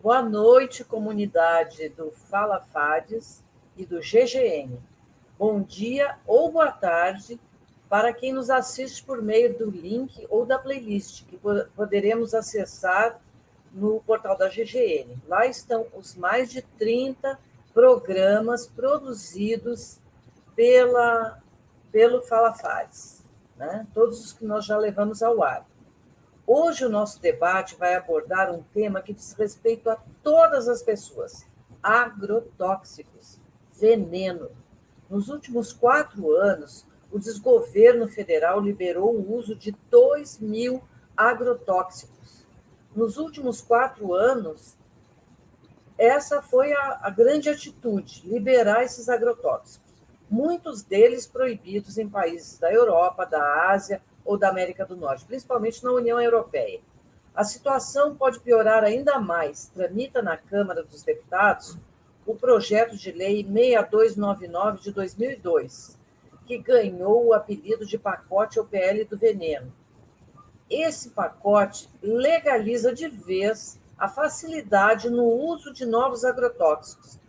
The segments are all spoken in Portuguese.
Boa noite, comunidade do Fala Fades e do GGN. Bom dia ou boa tarde para quem nos assiste por meio do link ou da playlist, que poderemos acessar no portal da GGN. Lá estão os mais de 30 programas produzidos pelo Fala Fades, né? Todos os que nós já levamos ao ar. Hoje o nosso debate vai abordar um tema que diz respeito a todas as pessoas: agrotóxicos, veneno. Nos últimos 4 anos, o desgoverno federal liberou o uso de 2.000 agrotóxicos. Nos últimos 4 anos, essa foi a grande atitude, liberar esses agrotóxicos. Muitos deles proibidos em países da Europa, da Ásia ou da América do Norte, principalmente na União Europeia. A situação pode piorar ainda mais. Tramita na Câmara dos Deputados o projeto de lei 6299 de 2002, que ganhou o apelido de pacote ou PL do veneno. Esse pacote legaliza de vez a facilidade no uso de novos agrotóxicos,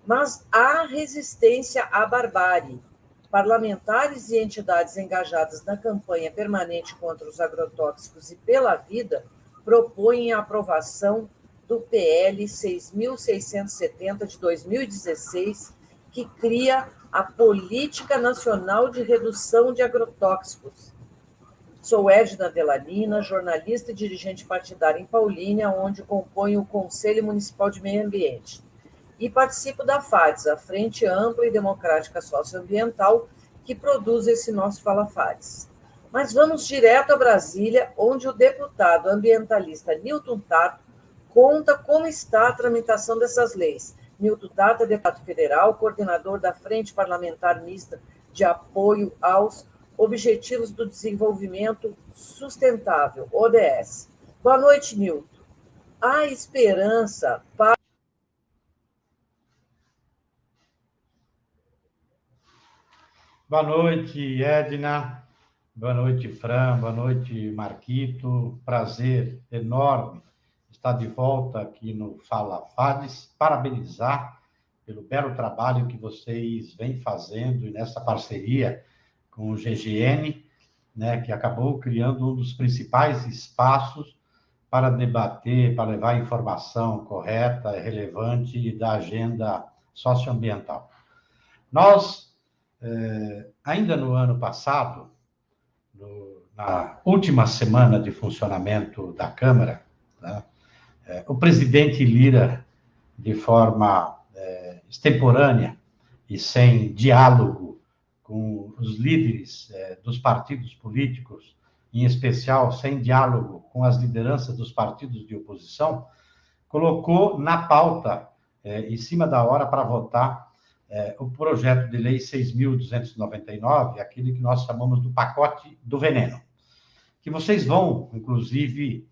mas há resistência à barbárie. Parlamentares e entidades engajadas na campanha permanente contra os agrotóxicos e pela vida propõem a aprovação do PL 6.670 de 2016, que cria a Política Nacional de Redução de Agrotóxicos. Sou Edna Delanina, jornalista e dirigente partidária em Paulínia, onde componho o Conselho Municipal de Meio Ambiente. E participo da FADES, a Frente Ampla e Democrática Socioambiental, que produz esse nosso Fala Fades. Mas vamos direto a Brasília, onde o deputado ambientalista Newton Tato conta como está a tramitação dessas leis. Newton Tato é deputado federal, coordenador da Frente Parlamentar Mista de Apoio aos Objetivos do Desenvolvimento Sustentável, ODS. Boa noite, Newton. Há esperança para... Boa noite, Edna. Boa noite, Fran. Boa noite, Marquito. Prazer enorme estar de volta aqui no Fala Fades. Parabenizar pelo belo trabalho que vocês vêm fazendo e nessa parceria com o GGN, né, que acabou criando um dos principais espaços para debater, para levar a informação correta, relevante da agenda socioambiental. Nós ainda no ano passado, na última semana de funcionamento da Câmara, né, o presidente Lira, de forma extemporânea e sem diálogo com os líderes dos partidos políticos, em especial sem diálogo com as lideranças dos partidos de oposição, colocou na pauta, em cima da hora, para votar o projeto de lei 6.299, aquele que nós chamamos do pacote do veneno, que vocês vão, inclusive,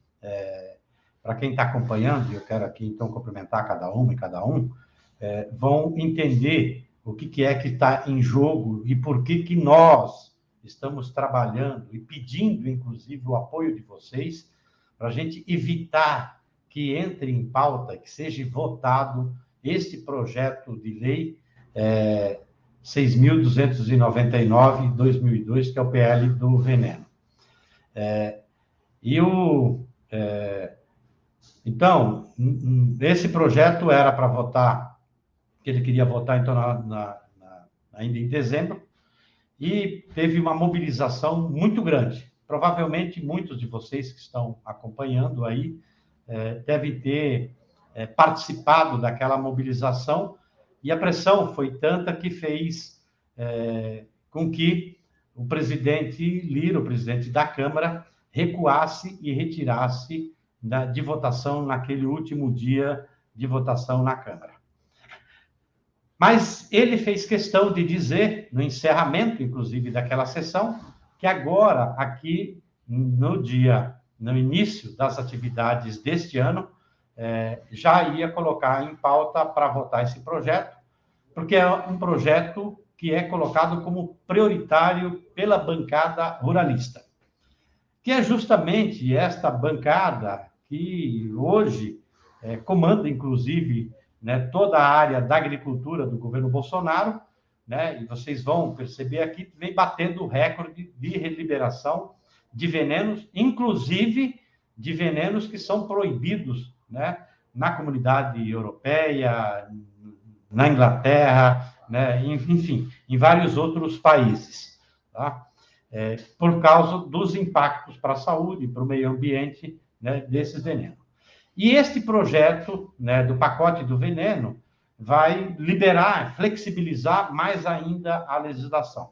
para quem está acompanhando, e eu quero aqui, então, cumprimentar cada uma e cada um, vão entender o que é que está em jogo e por que nós estamos trabalhando e pedindo, inclusive, o apoio de vocês para a gente evitar que entre em pauta, que seja votado este projeto de lei 6.299 de 2002, que é o PL do veneno. Então, esse projeto era para votar, que ele queria votar, então, ainda em dezembro, e teve uma mobilização muito grande. Provavelmente, muitos de vocês que estão acompanhando aí devem ter participado daquela mobilização, e a pressão foi tanta que fez com que o presidente Lira, o presidente da Câmara, recuasse e retirasse de votação naquele último dia de votação na Câmara. Mas ele fez questão de dizer, no encerramento, inclusive, daquela sessão, que agora, aqui, no dia no início das atividades deste ano, já ia colocar em pauta para votar esse projeto, porque é um projeto que é colocado como prioritário pela bancada ruralista, que é justamente esta bancada que hoje comanda, inclusive, né, toda a área da agricultura do governo Bolsonaro, né, e vocês vão perceber aqui, vem batendo o recorde de liberação de venenos, inclusive de venenos que são proibidos, né, na comunidade europeia, na Inglaterra, né, enfim, em vários outros países, tá? Por causa dos impactos para a saúde, para o meio ambiente, né, desses venenos. E este projeto, né, do pacote do veneno vai liberar, flexibilizar mais ainda a legislação.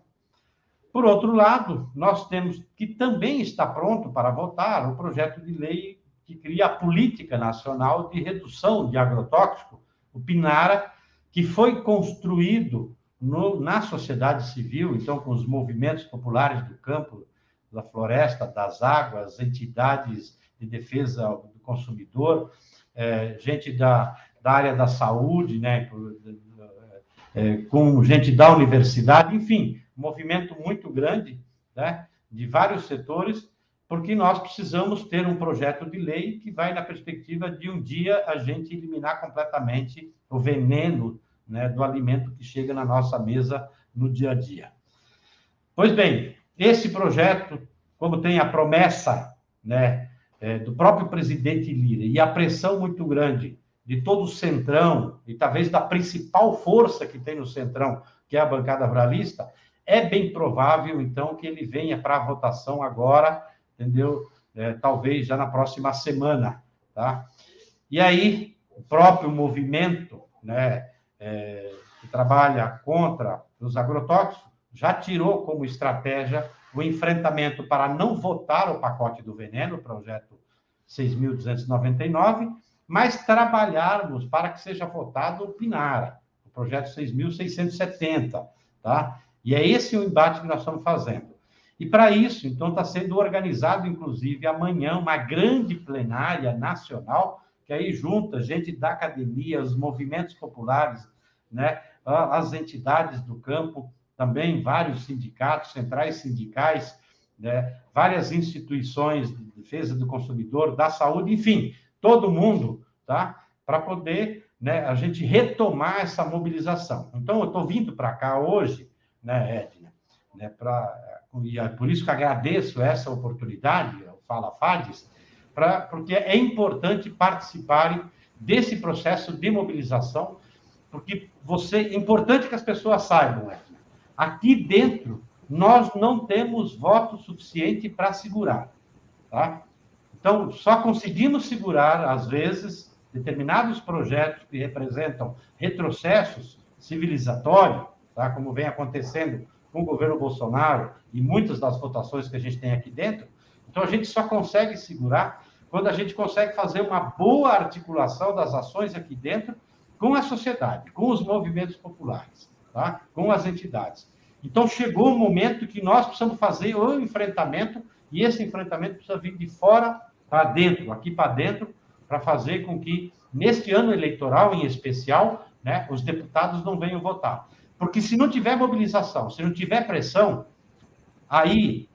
Por outro lado, nós temos que também está pronto para votar o projeto de lei que cria a Política Nacional de Redução de Agrotóxico, o PNARA, que foi construído na sociedade civil, então, com os movimentos populares do campo, da floresta, das águas, entidades de defesa do consumidor, gente da área da saúde, né, com gente da universidade, enfim, um movimento muito grande, né, de vários setores, porque nós precisamos ter um projeto de lei que vai na perspectiva de um dia a gente eliminar completamente o veneno, né, do alimento que chega na nossa mesa no dia a dia. Pois bem, esse projeto, como tem a promessa, né, do próprio presidente Lira e a pressão muito grande de todo o Centrão, e talvez da principal força que tem no Centrão, que é a bancada ruralista, é bem provável, então, que ele venha para a votação agora, entendeu? Talvez já na próxima semana, tá? E aí, o próprio movimento, né, que trabalha contra os agrotóxicos, já tirou como estratégia o enfrentamento para não votar o pacote do veneno, o projeto 6.299, mas trabalharmos para que seja votado o PNARA, o projeto 6.670, tá? E é esse o embate que nós estamos fazendo. E para isso, então, está sendo organizado, inclusive, amanhã, uma grande plenária nacional, que aí junta gente da academia, os movimentos populares, né, as entidades do campo, também vários sindicatos, centrais sindicais, né, várias instituições de defesa do consumidor, da saúde, enfim, todo mundo, tá? Para poder, né, a gente retomar essa mobilização. Então, eu estou vindo para cá hoje, né, Edna, né, e é por isso que agradeço essa oportunidade, o Fala Fades, porque é importante participarem desse processo de mobilização, porque é importante que as pessoas saibam, Edna, aqui dentro nós não temos voto suficiente para segurar, tá? Então, só conseguimos segurar, às vezes, determinados projetos que representam retrocessos civilizatórios, tá? Como vem acontecendo com o governo Bolsonaro e muitas das votações que a gente tem aqui dentro. Então, a gente só consegue segurar quando a gente consegue fazer uma boa articulação das ações aqui dentro com a sociedade, com os movimentos populares, tá? Com as entidades. Então, chegou o momento que nós precisamos fazer o enfrentamento, e esse enfrentamento precisa vir de fora para dentro, aqui para dentro, para fazer com que, neste ano eleitoral em especial, né, os deputados não venham votar. Porque se não tiver mobilização, se não tiver pressão, aí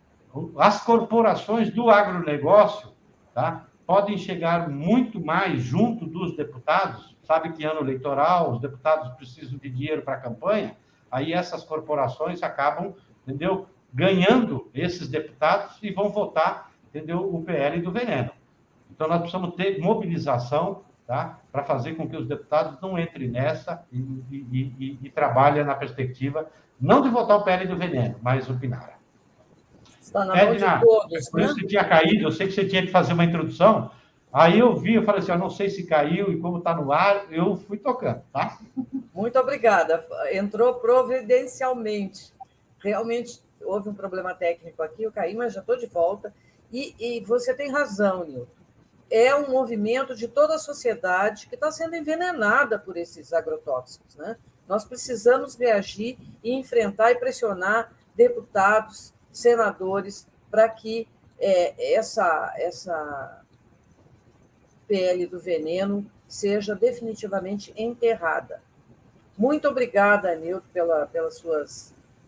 as corporações do agronegócio, tá, podem chegar muito mais junto dos deputados. Sabe que ano eleitoral, os deputados precisam de dinheiro para a campanha, aí essas corporações acabam, entendeu, ganhando esses deputados e vão votar, entendeu, o PL do veneno. Então, nós precisamos ter mobilização, tá, para fazer com que os deputados não entrem nessa e trabalhem na perspectiva, não de votar o PL do veneno, mas o PNARA. Está na mão de todos, por isso que tinha caído, eu sei que você tinha que fazer uma introdução, aí eu falei assim, eu não sei se caiu e como está no ar, eu fui tocando, tá? Muito obrigada. Entrou providencialmente. Realmente houve um problema técnico aqui, eu caí, mas já estou de volta. E você tem razão, Nilton. É um movimento de toda a sociedade que está sendo envenenada por esses agrotóxicos, né? Nós precisamos reagir e enfrentar e pressionar deputados, senadores, para que essa PL do veneno seja definitivamente enterrada. Muito obrigada, Nilton, pelos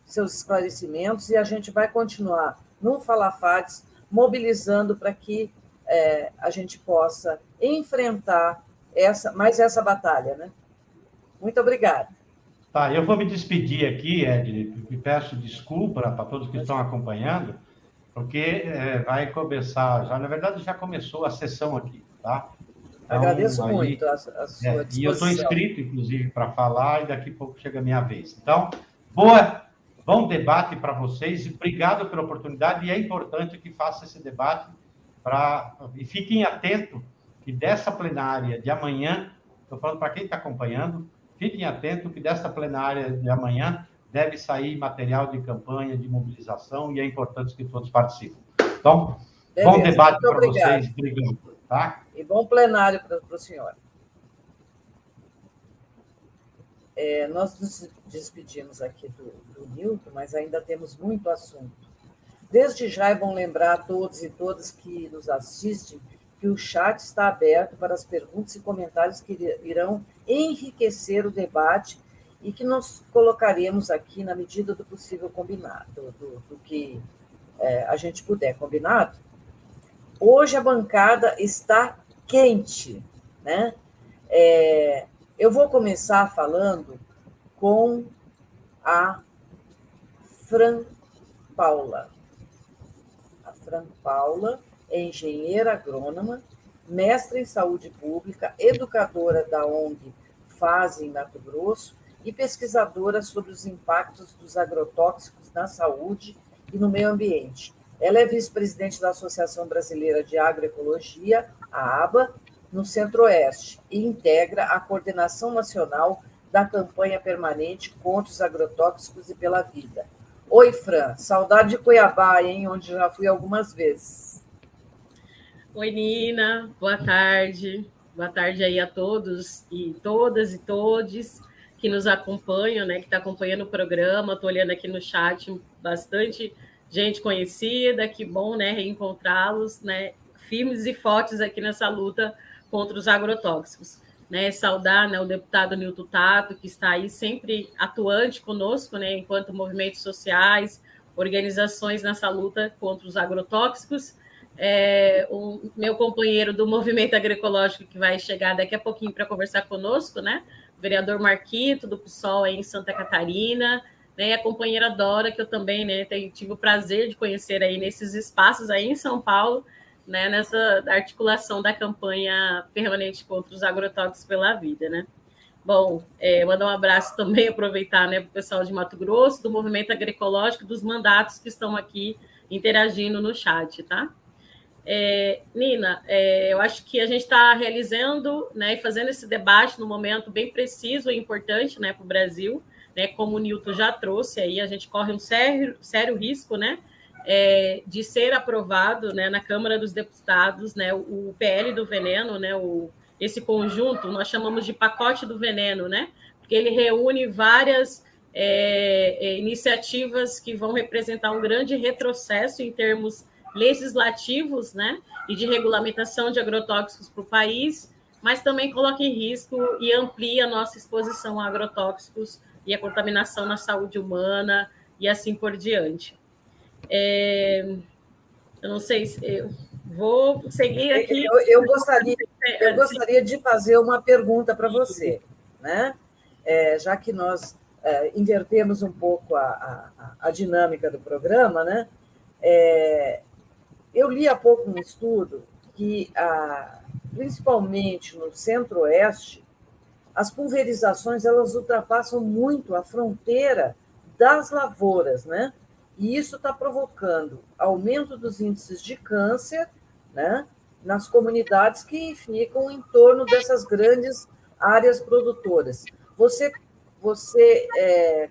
seus esclarecimentos, e a gente vai continuar no Falafates, mobilizando para que a gente possa enfrentar essa batalha, né? Muito obrigada. Tá, eu vou me despedir aqui, Ed, e peço desculpa para todos que estão acompanhando, porque vai começar, já, na verdade já começou a sessão aqui, tá? Então, agradeço muito a sua disposição. E eu estou inscrito, inclusive, para falar, e daqui a pouco chega a minha vez. Então, bom debate para vocês, e obrigado pela oportunidade, e é importante que faça esse debate, e fiquem atentos que dessa plenária de amanhã, estou falando para quem está acompanhando, fiquem atentos que dessa plenária de amanhã deve sair material de campanha, de mobilização, e é importante que todos participem. Então, beleza, bom debate para vocês. Obrigado. Tá? E bom plenário para o senhor. Nós nos despedimos aqui do Nilton, mas ainda temos muito assunto. Desde já é bom lembrar a todos e todas que nos assistem que o chat está aberto para as perguntas e comentários que irão enriquecer o debate e que nós colocaremos aqui na medida do possível combinado, do que a gente puder, combinado? Hoje a bancada está quente, né? Eu vou começar falando com a Fran Paula. A Fran Paula é engenheira agrônoma, mestre em saúde pública, educadora da ONG FASE em Mato Grosso e pesquisadora sobre os impactos dos agrotóxicos na saúde e no meio ambiente. Ela é vice-presidente da Associação Brasileira de Agroecologia, a ABA, no Centro-Oeste, e integra a coordenação nacional da campanha permanente contra os agrotóxicos e pela vida. Oi, Fran, saudade de Cuiabá, hein, onde já fui algumas vezes. Oi, Nina, boa tarde. Boa tarde aí a todos e todas e todes que nos acompanham, né, que está acompanhando o programa. Estou olhando aqui no chat, bastante gente conhecida, que bom, né, reencontrá-los, né, firmes e fortes aqui nessa luta contra os agrotóxicos. Né, saudar, né, o deputado Nilton Tato, que está aí sempre atuante conosco, né, enquanto movimentos sociais, organizações nessa luta contra os agrotóxicos. O meu companheiro do movimento agroecológico, que vai chegar daqui a pouquinho para conversar conosco, né, o vereador Marquito, do PSOL aí em Santa Catarina, né, e a companheira Dora, que eu também, né, tive o prazer de conhecer aí nesses espaços aí em São Paulo, né, nessa articulação da campanha permanente contra os agrotóxicos pela vida, né. Bom, mandar um abraço também, aproveitar, né, para o pessoal de Mato Grosso, do movimento agroecológico, dos mandatos que estão aqui interagindo no chat, tá? Nina, eu acho que a gente está realizando, né, e fazendo esse debate num momento bem preciso e importante, né, para o Brasil, né, como o Nilton já trouxe aí, a gente corre um sério risco, né, de ser aprovado, né, na Câmara dos Deputados, né, o PL do veneno, né, esse conjunto, nós chamamos de pacote do veneno, né, porque ele reúne várias iniciativas que vão representar um grande retrocesso em termos legislativos, né, e de regulamentação de agrotóxicos para o país, mas também coloca em risco e amplia a nossa exposição a agrotóxicos e a contaminação na saúde humana e assim por diante. Eu não sei se eu vou seguir aqui. Eu gostaria de fazer uma pergunta para você, né? Já que nós invertemos um pouco a dinâmica do programa, né? Eu li há pouco um estudo que, principalmente no Centro-Oeste, as pulverizações elas ultrapassam muito a fronteira das lavouras, né? E isso está provocando aumento dos índices de câncer, né, nas comunidades que ficam em torno dessas grandes áreas produtoras. Você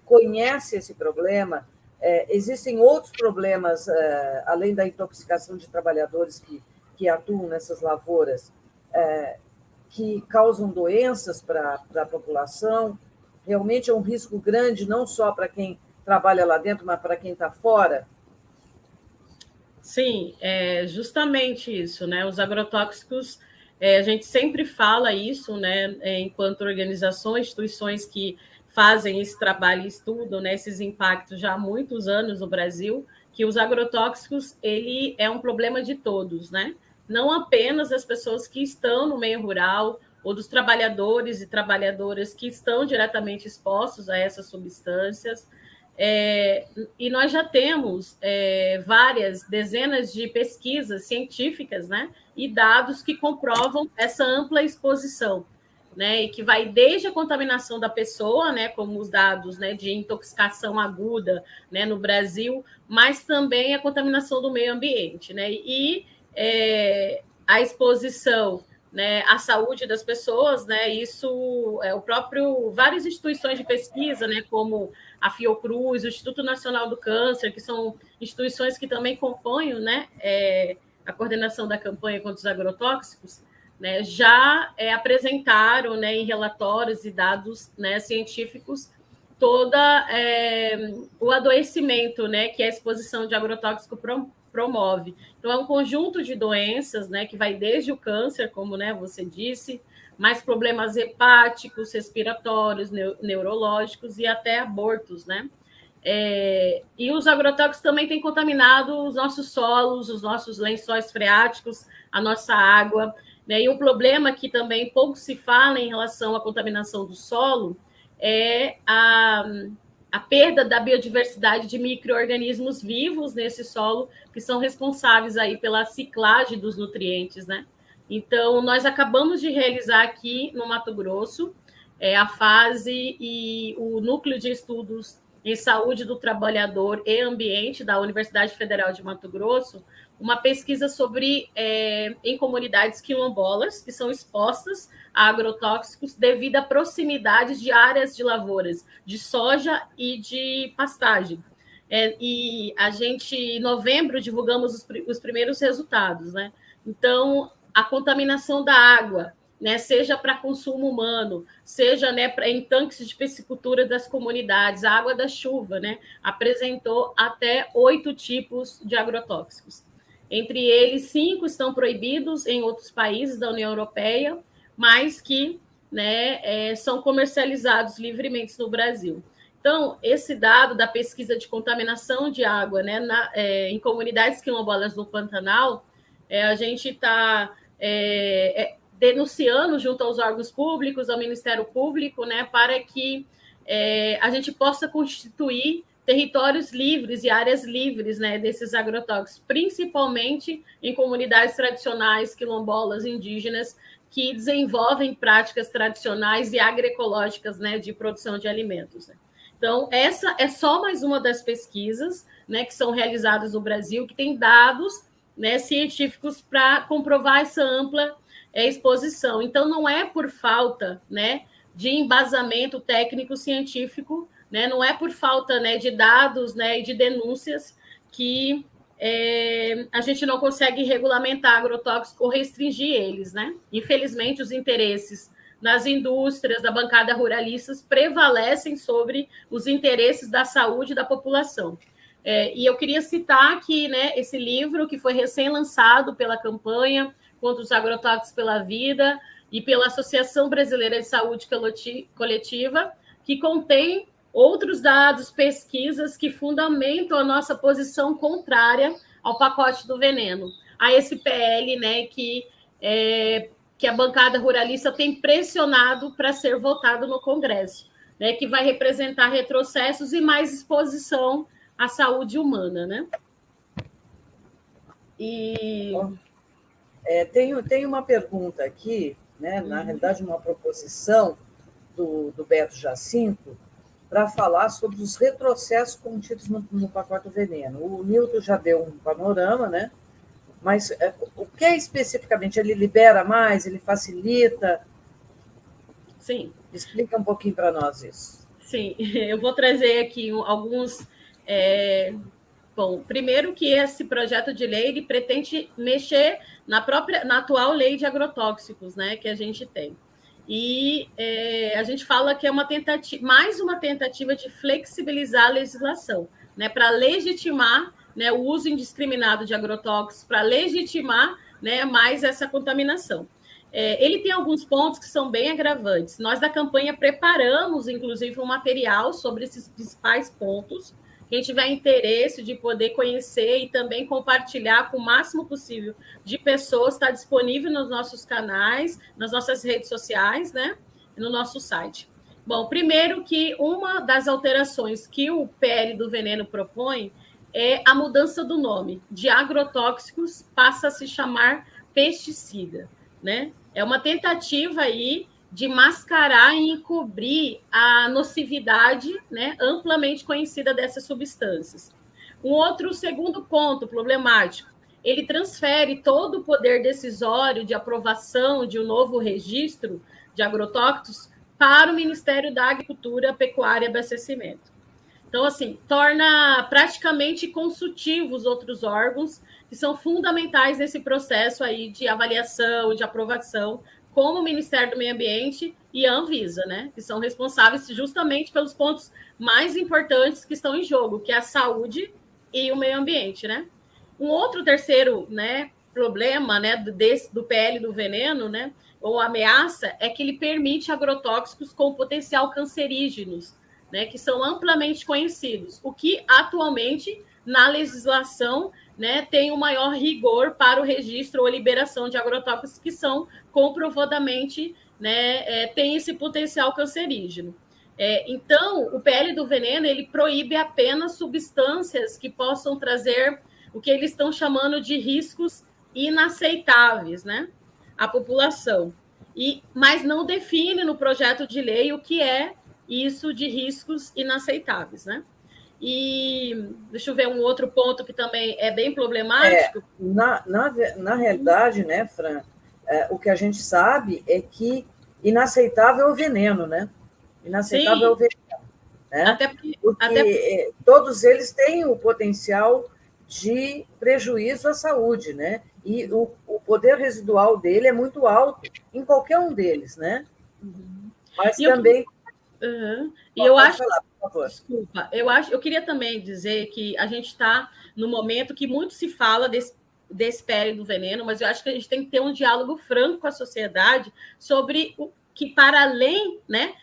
conhece esse problema? Existem outros problemas, além da intoxicação de trabalhadores que atuam nessas lavouras, que causam doenças para a população? Realmente é um risco grande, não só para quem trabalha lá dentro, mas para quem está fora? Sim, é justamente isso, né? Os agrotóxicos, a gente sempre fala isso, né? Enquanto organizações, instituições que fazem esse trabalho e estudam, né, esses impactos já há muitos anos no Brasil, que os agrotóxicos, ele é um problema de todos, né? Não apenas das pessoas que estão no meio rural ou dos trabalhadores e trabalhadoras que estão diretamente expostos a essas substâncias. E nós já temos várias dezenas de pesquisas científicas, né, e dados que comprovam essa ampla exposição, né, e que vai desde a contaminação da pessoa, né, como os dados, né, de intoxicação aguda, né, no Brasil, mas também a contaminação do meio ambiente, né, e a exposição, né, à saúde das pessoas, né, isso é o próprio, várias instituições de pesquisa, né, como a Fiocruz, o Instituto Nacional do Câncer, que são instituições que também compõem, né, a coordenação da campanha contra os agrotóxicos, né, já apresentaram, né, em relatórios e dados, né, científicos toda o adoecimento, né, que a exposição de agrotóxico promove. Então, é um conjunto de doenças, né, que vai desde o câncer, como, né, você disse, mais problemas hepáticos, respiratórios, neurológicos e até abortos, né? E os agrotóxicos também têm contaminado os nossos solos, os nossos lençóis freáticos, a nossa água, né? E um problema que também pouco se fala em relação à contaminação do solo é a perda da biodiversidade de micro-organismos vivos nesse solo, que são responsáveis aí pela ciclagem dos nutrientes, né? Então, nós acabamos de realizar aqui no Mato Grosso a fase e o Núcleo de Estudos em Saúde do Trabalhador e Ambiente da Universidade Federal de Mato Grosso, uma pesquisa sobre em comunidades quilombolas que são expostas a agrotóxicos devido à proximidade de áreas de lavouras de soja e de pastagem. E a gente, em novembro, divulgamos os primeiros resultados, né? Então, a contaminação da água, né, seja para consumo humano, seja, né, em tanques de piscicultura das comunidades, a água da chuva, né, apresentou até 8 tipos de agrotóxicos. Entre eles, 5 estão proibidos em outros países da União Europeia, mas que, né, são comercializados livremente no Brasil. Então, esse dado da pesquisa de contaminação de água, né, em comunidades quilombolas no Pantanal, a gente está denunciando junto aos órgãos públicos, ao Ministério Público, né, para que a gente possa constituir territórios livres e áreas livres, né, desses agrotóxicos, principalmente em comunidades tradicionais, quilombolas, indígenas, que desenvolvem práticas tradicionais e agroecológicas, né, de produção de alimentos. Né? Então, essa é só mais uma das pesquisas, né, que são realizadas no Brasil, que tem dados, né, científicos para comprovar essa ampla exposição. Então, não é por falta, né, de embasamento técnico-científico, né, não é por falta, né, de dados, né, e de denúncias que a gente não consegue regulamentar agrotóxicos ou restringir eles. Né? Infelizmente, os interesses nas indústrias, da bancada ruralistas, prevalecem sobre os interesses da saúde da população. E eu queria citar aqui, né, esse livro que foi recém-lançado pela campanha contra os agrotóxicos pela vida e pela Associação Brasileira de Saúde Coletiva, que contém outros dados, pesquisas que fundamentam a nossa posição contrária ao pacote do veneno, a esse PL, né, que a bancada ruralista tem pressionado para ser votado no Congresso, né, que vai representar retrocessos e mais exposição à saúde humana, né? E tem uma pergunta aqui, né? Na realidade, uma proposição do Beto Jacinto para falar sobre os retrocessos contidos no pacote do veneno. O Nilton já deu um panorama, né? Mas o que especificamente? Ele libera mais? Ele facilita? Sim. Explica um pouquinho para nós isso. Sim, eu vou trazer aqui alguns... Bom, primeiro que esse projeto de lei ele pretende mexer na atual lei de agrotóxicos, né, que a gente tem. E a gente fala que é mais uma tentativa de flexibilizar a legislação, né, para legitimar, né, o uso indiscriminado de agrotóxicos para legitimar, né, mais essa contaminação. Ele tem alguns pontos que são bem agravantes. Nós da campanha preparamos, inclusive, um material sobre esses principais pontos. Quem tiver interesse de poder conhecer e também compartilhar com o máximo possível de pessoas, está disponível nos nossos canais, nas nossas redes sociais, né? E no nosso site. Bom, primeiro que uma das alterações que o PL do veneno propõe é a mudança do nome. De agrotóxicos passa a se chamar pesticida, né? É uma tentativa aí de mascarar e encobrir a nocividade, né, amplamente conhecida dessas substâncias. Segundo ponto problemático, ele transfere todo o poder decisório de aprovação de um novo registro de agrotóxicos para o Ministério da Agricultura, Pecuária e Abastecimento. Então, assim, torna praticamente consultivos outros órgãos que são fundamentais nesse processo aí de avaliação, de aprovação, como o Ministério do Meio Ambiente e a Anvisa, né? Que são responsáveis justamente pelos pontos mais importantes que estão em jogo, que é a saúde e o meio ambiente, né? Terceiro, né, problema, né, do PL do veneno, né, ou ameaça, é que ele permite agrotóxicos com potencial cancerígenos, né, que são amplamente conhecidos, o que atualmente na legislação, né, tem o maior rigor para o registro ou liberação de agrotóxicos que são comprovadamente, né, tem esse potencial cancerígeno. Então, o PL do veneno ele proíbe apenas substâncias que possam trazer o que eles estão chamando de riscos inaceitáveis, né, à população. Mas não define no projeto de lei o que é isso de riscos inaceitáveis, né? E deixa eu ver um outro ponto que também é bem problemático. Na realidade, né, Fran, o que a gente sabe é que inaceitável é o veneno, né? Inaceitável é o veneno. Né? Até todos eles têm o potencial de prejuízo à saúde, né? E o poder residual dele é muito alto em qualquer um deles, né? Mas também... E eu acho... Falar, por favor. Desculpa. Eu queria também dizer que a gente está no momento que muito se fala desse PL do veneno, mas eu acho que a gente tem que ter um diálogo franco com a sociedade sobre o que, para além, né,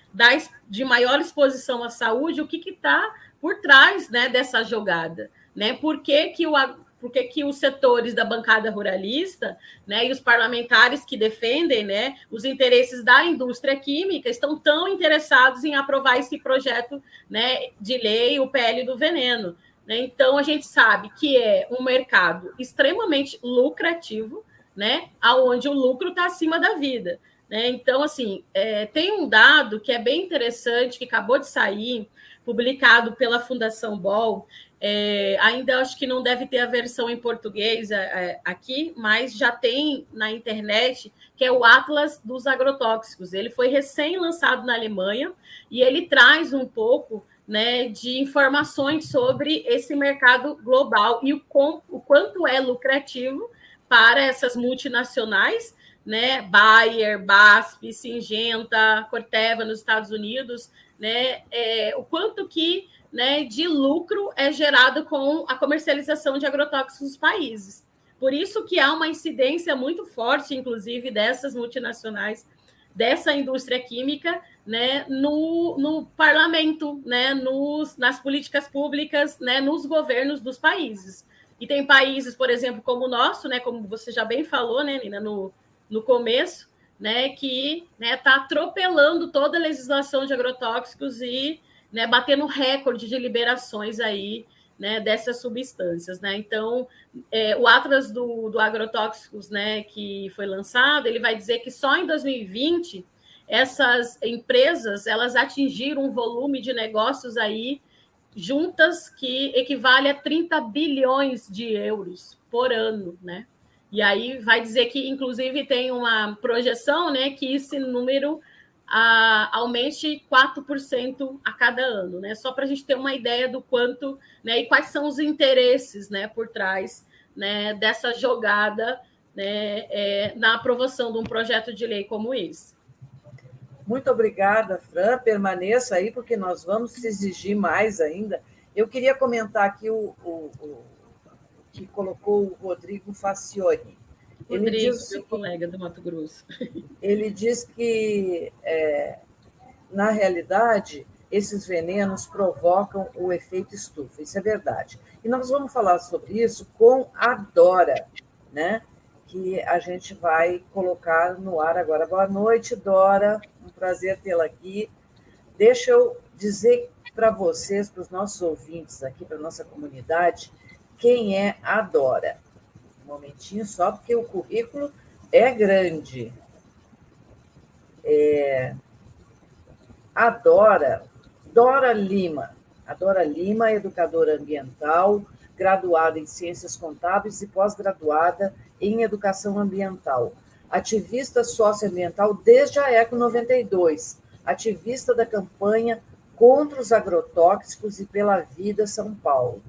de maior exposição à saúde, o que está por trás, né, dessa jogada, né? Por que os setores da bancada ruralista, né, e os parlamentares que defendem, né, os interesses da indústria química estão tão interessados em aprovar esse projeto, né, de lei, o PL do veneno, né? Então, a gente sabe que é um mercado extremamente lucrativo, né, onde o lucro está acima da vida, né? Então, assim, tem um dado que é bem interessante, que acabou de sair, publicado pela Fundação Bol. Ainda acho que não deve ter a versão em português aqui, mas já tem na internet, que é o Atlas dos Agrotóxicos. Ele foi recém-lançado na Alemanha e ele traz um pouco, né, de informações sobre esse mercado global e o quanto é lucrativo para essas multinacionais, né, Bayer, BASF, Syngenta, Corteva nos Estados Unidos, né, o quanto que, né, de lucro é gerado com a comercialização de agrotóxicos nos países. Por isso que há uma incidência muito forte, inclusive, dessas multinacionais, dessa indústria química, né, no parlamento, né, nas políticas públicas, né, nos governos dos países. E tem países, por exemplo, como o nosso, né, como você já bem falou, né, Nina, no começo, né, que está atropelando toda a legislação de agrotóxicos e, né, batendo recorde de liberações aí, né, dessas substâncias, né? Então, o Atlas do Agrotóxicos, né, que foi lançado, ele vai dizer que só em 2020 essas empresas elas atingiram um volume de negócios aí juntas que equivale a 30 bilhões de euros por ano, né? E aí vai dizer que, inclusive, tem uma projeção, né, que esse número aumente 4% a cada ano, né? Só para a gente ter uma ideia do quanto, né, e quais são os interesses, né, por trás, né, dessa jogada, né, na aprovação de um projeto de lei como esse. Muito obrigada, Fran. Permaneça aí, porque nós vamos exigir mais ainda. Eu queria comentar aqui que colocou o Rodrigo Facione. Rodrigo, meu colega do Mato Grosso. Ele diz que, na realidade, esses venenos provocam o efeito estufa. Isso é verdade. E nós vamos falar sobre isso com a Dora, né? Que a gente vai colocar no ar agora. Boa noite, Dora. Um prazer tê-la aqui. Deixa eu dizer para vocês, para os nossos ouvintes aqui, para a nossa comunidade, quem é a Dora. Um momentinho só, porque o currículo é grande. A Dora Lima. A Dora Lima é educadora ambiental, graduada em Ciências Contábeis e pós-graduada em Educação Ambiental. Ativista socioambiental desde a ECO 92, ativista da campanha contra os agrotóxicos e pela vida São Paulo,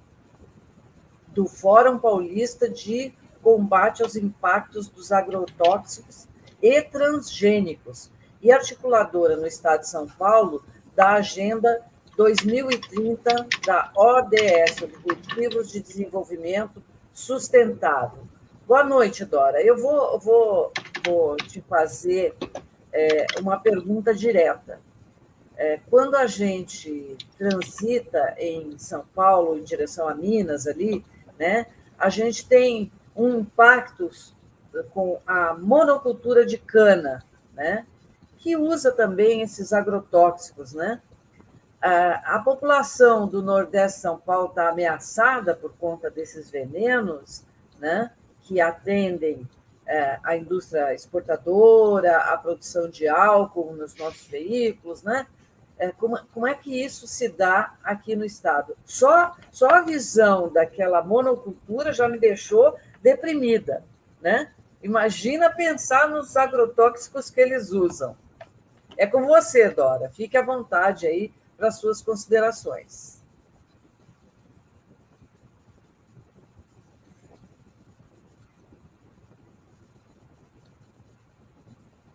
do Fórum Paulista de Combate aos Impactos dos Agrotóxicos e Transgênicos, e articuladora no Estado de São Paulo da Agenda 2030 da ODS, Objetivos de Desenvolvimento Sustentável. Boa noite, Dora. Eu vou te fazer uma pergunta direta. Quando a gente transita em São Paulo, em direção a Minas, ali, né, a gente tem um impacto com a monocultura de cana, né, que usa também esses agrotóxicos, né? A população do Nordeste de São Paulo está ameaçada por conta desses venenos, né, que atendem a indústria exportadora, a produção de álcool nos nossos veículos, né? Como é que isso se dá aqui no estado? Só a visão daquela monocultura já me deixou deprimida, né? Imagina pensar nos agrotóxicos que eles usam. É com você, Dora. Fique à vontade aí para as suas considerações.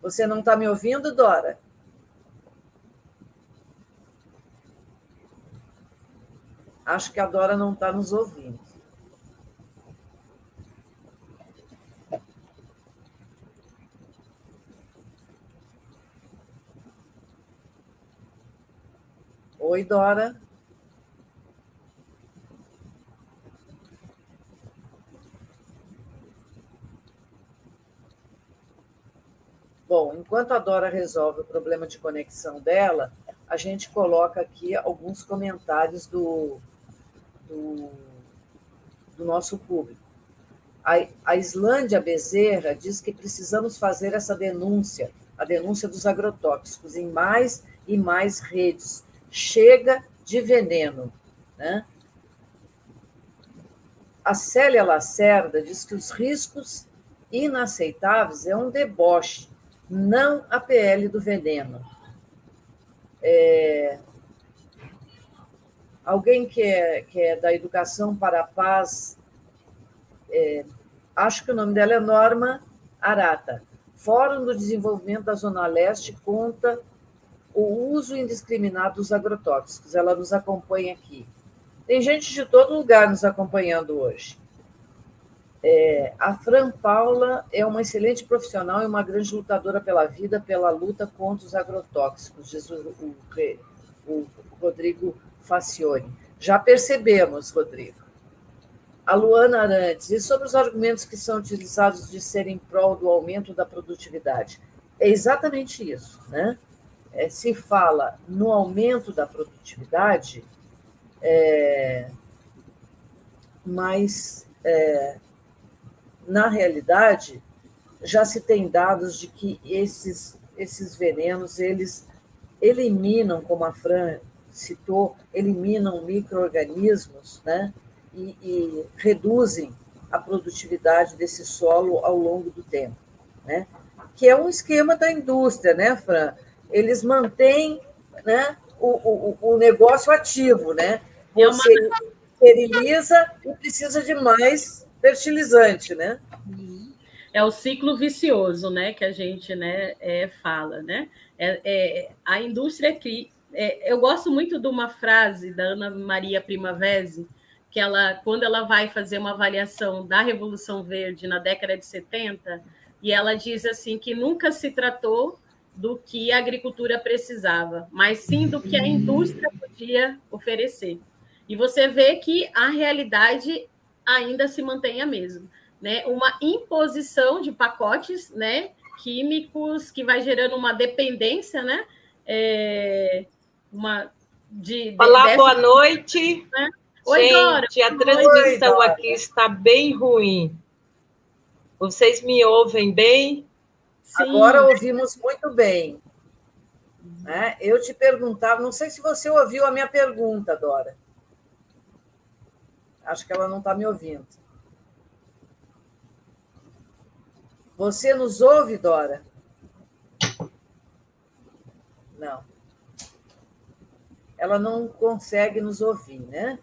Você não está me ouvindo, Dora? Acho que a Dora não está nos ouvindo. Oi, Dora. Bom, enquanto a Dora resolve o problema de conexão dela, a gente coloca aqui alguns comentários do nosso público. A Islândia Bezerra diz que precisamos fazer essa denúncia, a denúncia dos agrotóxicos, em mais e mais redes. Chega de veneno, né? A Célia Lacerda diz que os riscos inaceitáveis é um deboche, não a PL do veneno. Alguém que é da Educação para a Paz, acho que o nome dela é Norma Arata. Fórum do Desenvolvimento da Zona Leste conta o uso indiscriminado dos agrotóxicos. Ela nos acompanha aqui. Tem gente de todo lugar nos acompanhando hoje. A Fran Paula é uma excelente profissional e uma grande lutadora pela vida, pela luta contra os agrotóxicos, diz o Rodrigo Facione. Já percebemos, Rodrigo. A Luana Arantes, e sobre os argumentos que são utilizados de ser em prol do aumento da produtividade? É exatamente isso, né? Se fala no aumento da produtividade, mas, na realidade, já se tem dados de que esses venenos, eles eliminam, como a Fran citou, eliminam micro-organismos, né? E reduzem a produtividade desse solo ao longo do tempo, né? Que é um esquema da indústria, né, Fran? Eles mantêm, né, o negócio ativo, né? Você esteriliza e precisa de mais fertilizante, né? É o ciclo vicioso, né, que a gente, né, fala, né? A indústria eu gosto muito de uma frase da Ana Maria Primavesi, que quando ela vai fazer uma avaliação da Revolução Verde na década de 70, e ela diz assim que nunca se tratou do que a agricultura precisava, mas sim do que a indústria podia oferecer. E você vê que a realidade ainda se mantém a mesma, né? Uma imposição de pacotes, né, químicos que vai gerando uma dependência, né? Olá, boa noite. Né? Oi, Dora. Gente, a transmissão aqui está bem ruim. Vocês me ouvem bem? Sim. Agora ouvimos muito bem. Né? Eu te perguntava, não sei se você ouviu a minha pergunta, Dora. Acho que ela não está me ouvindo. Você nos ouve, Dora? Não. Ela não consegue nos ouvir, né?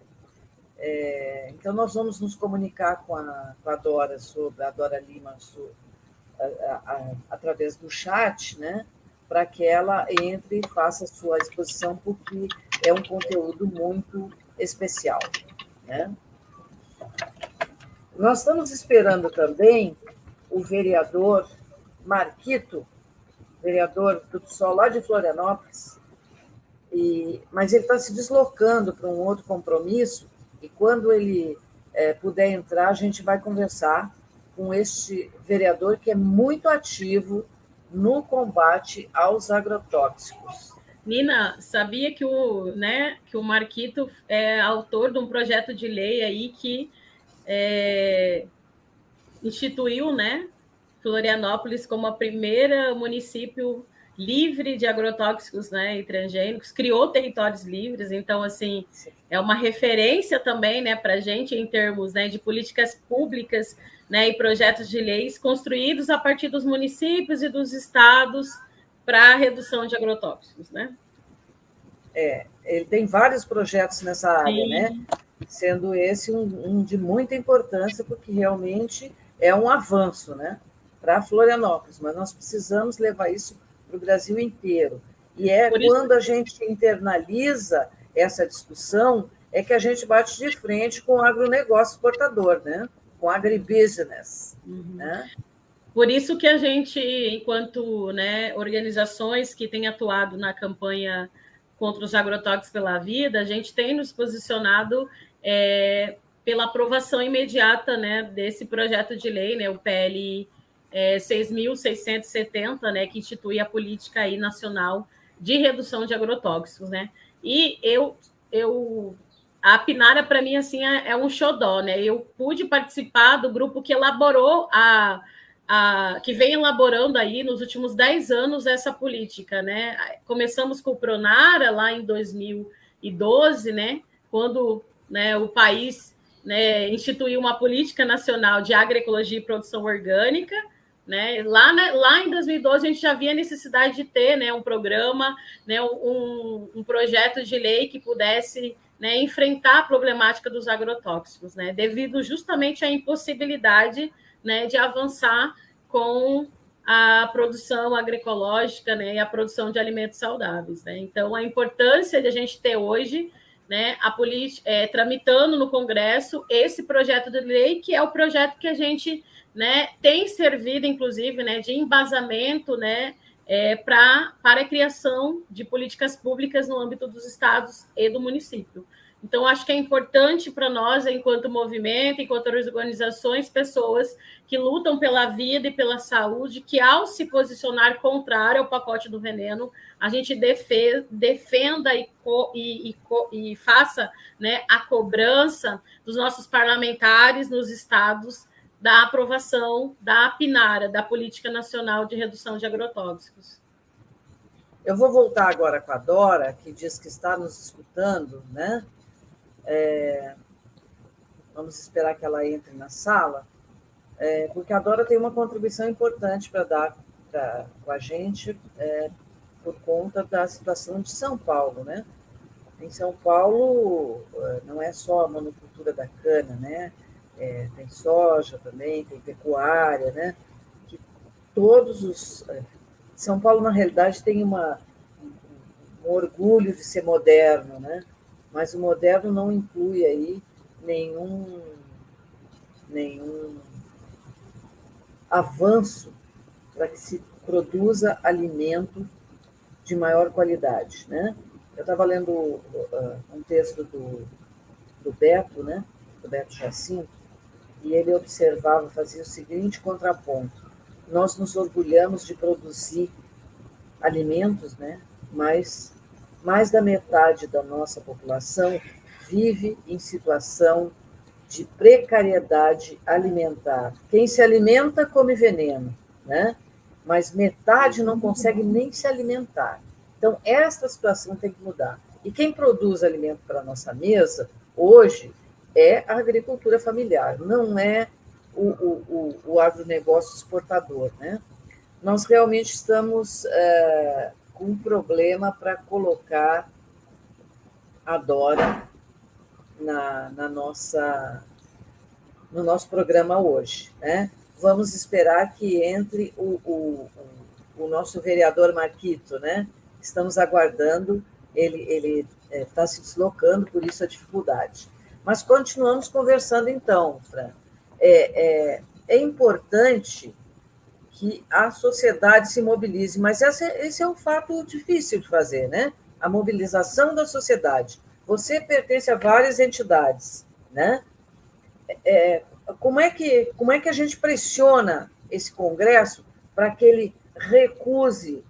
Então, nós vamos nos comunicar com a Dora, a Dora Lima, através do chat, né? Para que ela entre e faça a sua exposição, porque é um conteúdo muito especial, né? Nós estamos esperando também o vereador Marquito, vereador do PSOL lá de Florianópolis, mas ele está se deslocando para um outro compromisso, e quando ele puder entrar, a gente vai conversar com este vereador que é muito ativo no combate aos agrotóxicos. Nina, sabia que o Marquito é autor de um projeto de lei aí que instituiu, né, Florianópolis como a primeira município livre de agrotóxicos, né, e transgênicos, criou territórios livres, então, assim, é uma referência também, né, para a gente em termos, né, de políticas públicas, né, e projetos de leis construídos a partir dos municípios e dos estados para a redução de agrotóxicos, né? Ele tem vários projetos nessa área, Sim. Né? Sendo esse um de muita importância, porque realmente é um avanço, né, para Florianópolis, mas nós precisamos levar isso para o Brasil inteiro. E quando a gente internaliza essa discussão, é que a gente bate de frente com o agronegócio exportador, né? Com o agribusiness. Né? Por isso que a gente, enquanto, né, organizações que têm atuado na campanha contra os agrotóxicos pela vida, a gente tem nos posicionado pela aprovação imediata, né, desse projeto de lei, né, o PL 6.670, né, que institui a política aí nacional de redução de agrotóxicos, né? E a Pinara, para mim, assim, é um xodó, né? Eu pude participar do grupo que elaborou que vem elaborando aí nos últimos 10 anos essa política, né? Começamos com o Pronara lá em 2012, né? Quando, né, o país, né, instituiu uma política nacional de agroecologia e produção orgânica, né? Lá em 2012 a gente já via a necessidade de ter, né, um programa, né, um projeto de lei que pudesse, né, enfrentar a problemática dos agrotóxicos, né, devido justamente à impossibilidade, né, de avançar com a produção agroecológica, né, e a produção de alimentos saudáveis, né? Então, a importância de a gente ter hoje, né, a política tramitando no Congresso esse projeto de lei, que é o projeto que a gente, né, tem servido, inclusive, né, de embasamento, né, para a criação de políticas públicas no âmbito dos estados e do município. Então, acho que é importante para nós, enquanto movimento, enquanto organizações, pessoas que lutam pela vida e pela saúde, que ao se posicionar contrário ao pacote do veneno, a gente defenda e faça, né, a cobrança dos nossos parlamentares nos estados da aprovação da PNARA, da Política Nacional de Redução de Agrotóxicos. Eu vou voltar agora com a Dora, que diz que está nos escutando, né? Vamos esperar que ela entre na sala, porque a Dora tem uma contribuição importante para dar com a gente por conta da situação de São Paulo, né? Em São Paulo não é só a monocultura da cana, né? Tem soja também, tem pecuária, né? Que todos os... São Paulo, na realidade, tem um orgulho de ser moderno, né? Mas o moderno não inclui aí nenhum avanço para que se produza alimento de maior qualidade, né? Eu estava lendo um texto do Beto, né? Do Beto Jacinto, e ele observava, fazia o seguinte contraponto: nós nos orgulhamos de produzir alimentos, né? Mas mais da metade da nossa população vive em situação de precariedade alimentar. Quem se alimenta come veneno, né? Mas metade não consegue nem se alimentar. Então, esta situação tem que mudar. E quem produz alimento para a nossa mesa, hoje, é a agricultura familiar, não é o agronegócio exportador, né? Nós realmente estamos com um problema para colocar a Dora no nosso programa hoje, né? Vamos esperar que entre o nosso vereador Marquito, né? Estamos aguardando, ele está se deslocando, por isso a dificuldade. Mas continuamos conversando então, Fran. É importante que a sociedade se mobilize, mas esse é um fato difícil de fazer, né? A mobilização da sociedade. Você pertence a várias entidades, né? Como é que a gente pressiona esse Congresso para que ele recuse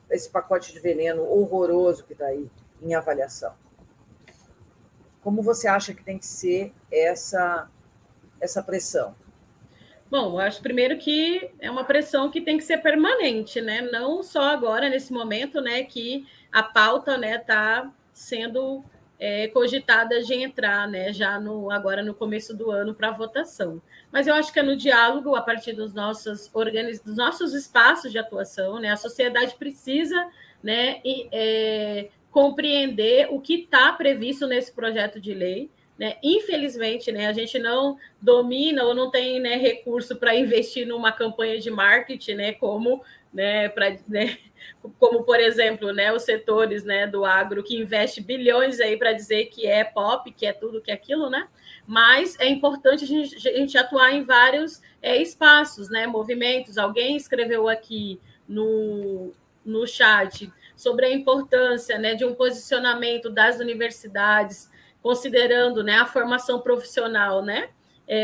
esse pacote de veneno horroroso que está aí em avaliação? Como você acha que tem que ser essa pressão? Bom, eu acho primeiro que é uma pressão que tem que ser permanente, né? Não só agora, nesse momento, né, que a pauta, né, está sendo cogitada de entrar, né, já agora no começo do ano para votação. Mas eu acho que é no diálogo, a partir dos nossos espaços de atuação, né? A sociedade precisa, né, compreender o que está previsto nesse projeto de lei. Né? Infelizmente, né, a gente não domina ou não tem, né, recurso para investir numa campanha de marketing, né, como, por exemplo, né, os setores, né, do agro que investe bilhões aí para dizer que é pop, que é tudo, que é aquilo, né? Mas é importante a gente atuar em vários espaços, né, movimentos. Alguém escreveu aqui no chat sobre a importância, né, de um posicionamento das universidades, considerando, né, a formação profissional, né,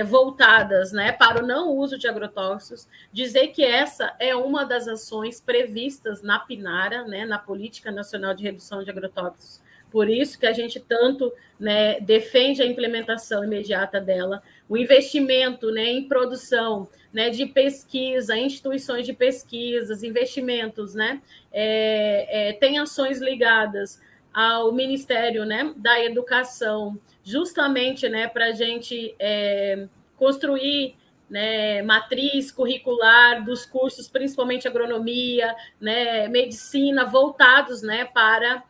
voltadas, né, para o não uso de agrotóxicos, dizer que essa é uma das ações previstas na PNARA, né, na Política Nacional de Redução de Agrotóxicos. Por isso que a gente tanto, né, defende a implementação imediata dela, o investimento, né, em produção, né, de pesquisa, instituições de pesquisas, investimentos, né, tem ações ligadas ao Ministério, né, da Educação, justamente, né, para a gente construir, né, matriz curricular dos cursos, principalmente agronomia, né, medicina, voltados, né, para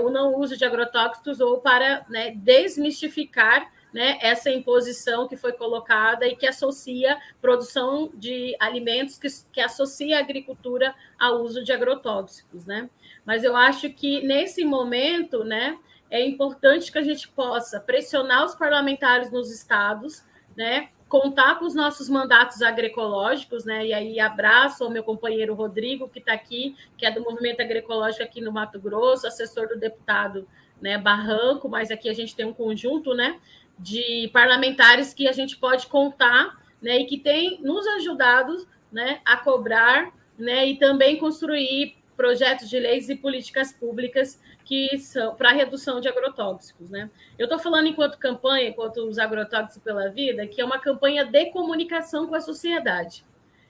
o não uso de agrotóxicos ou para, né, desmistificar, né, essa imposição que foi colocada e que associa produção de alimentos, que associa a agricultura ao uso de agrotóxicos, né? Mas eu acho que, nesse momento, né, é importante que a gente possa pressionar os parlamentares nos estados, né, contar com os nossos mandatos agroecológicos, né, e aí abraço ao meu companheiro Rodrigo, que está aqui, que é do Movimento Agroecológico aqui no Mato Grosso, assessor do deputado, né, Barranco, mas aqui a gente tem um conjunto, né, de parlamentares que a gente pode contar, né, e que tem nos ajudado, né, a cobrar, né, e também construir projetos de leis e políticas públicas que são para a redução de agrotóxicos, né? Eu estou falando enquanto campanha, enquanto os agrotóxicos pela vida, que é uma campanha de comunicação com a sociedade.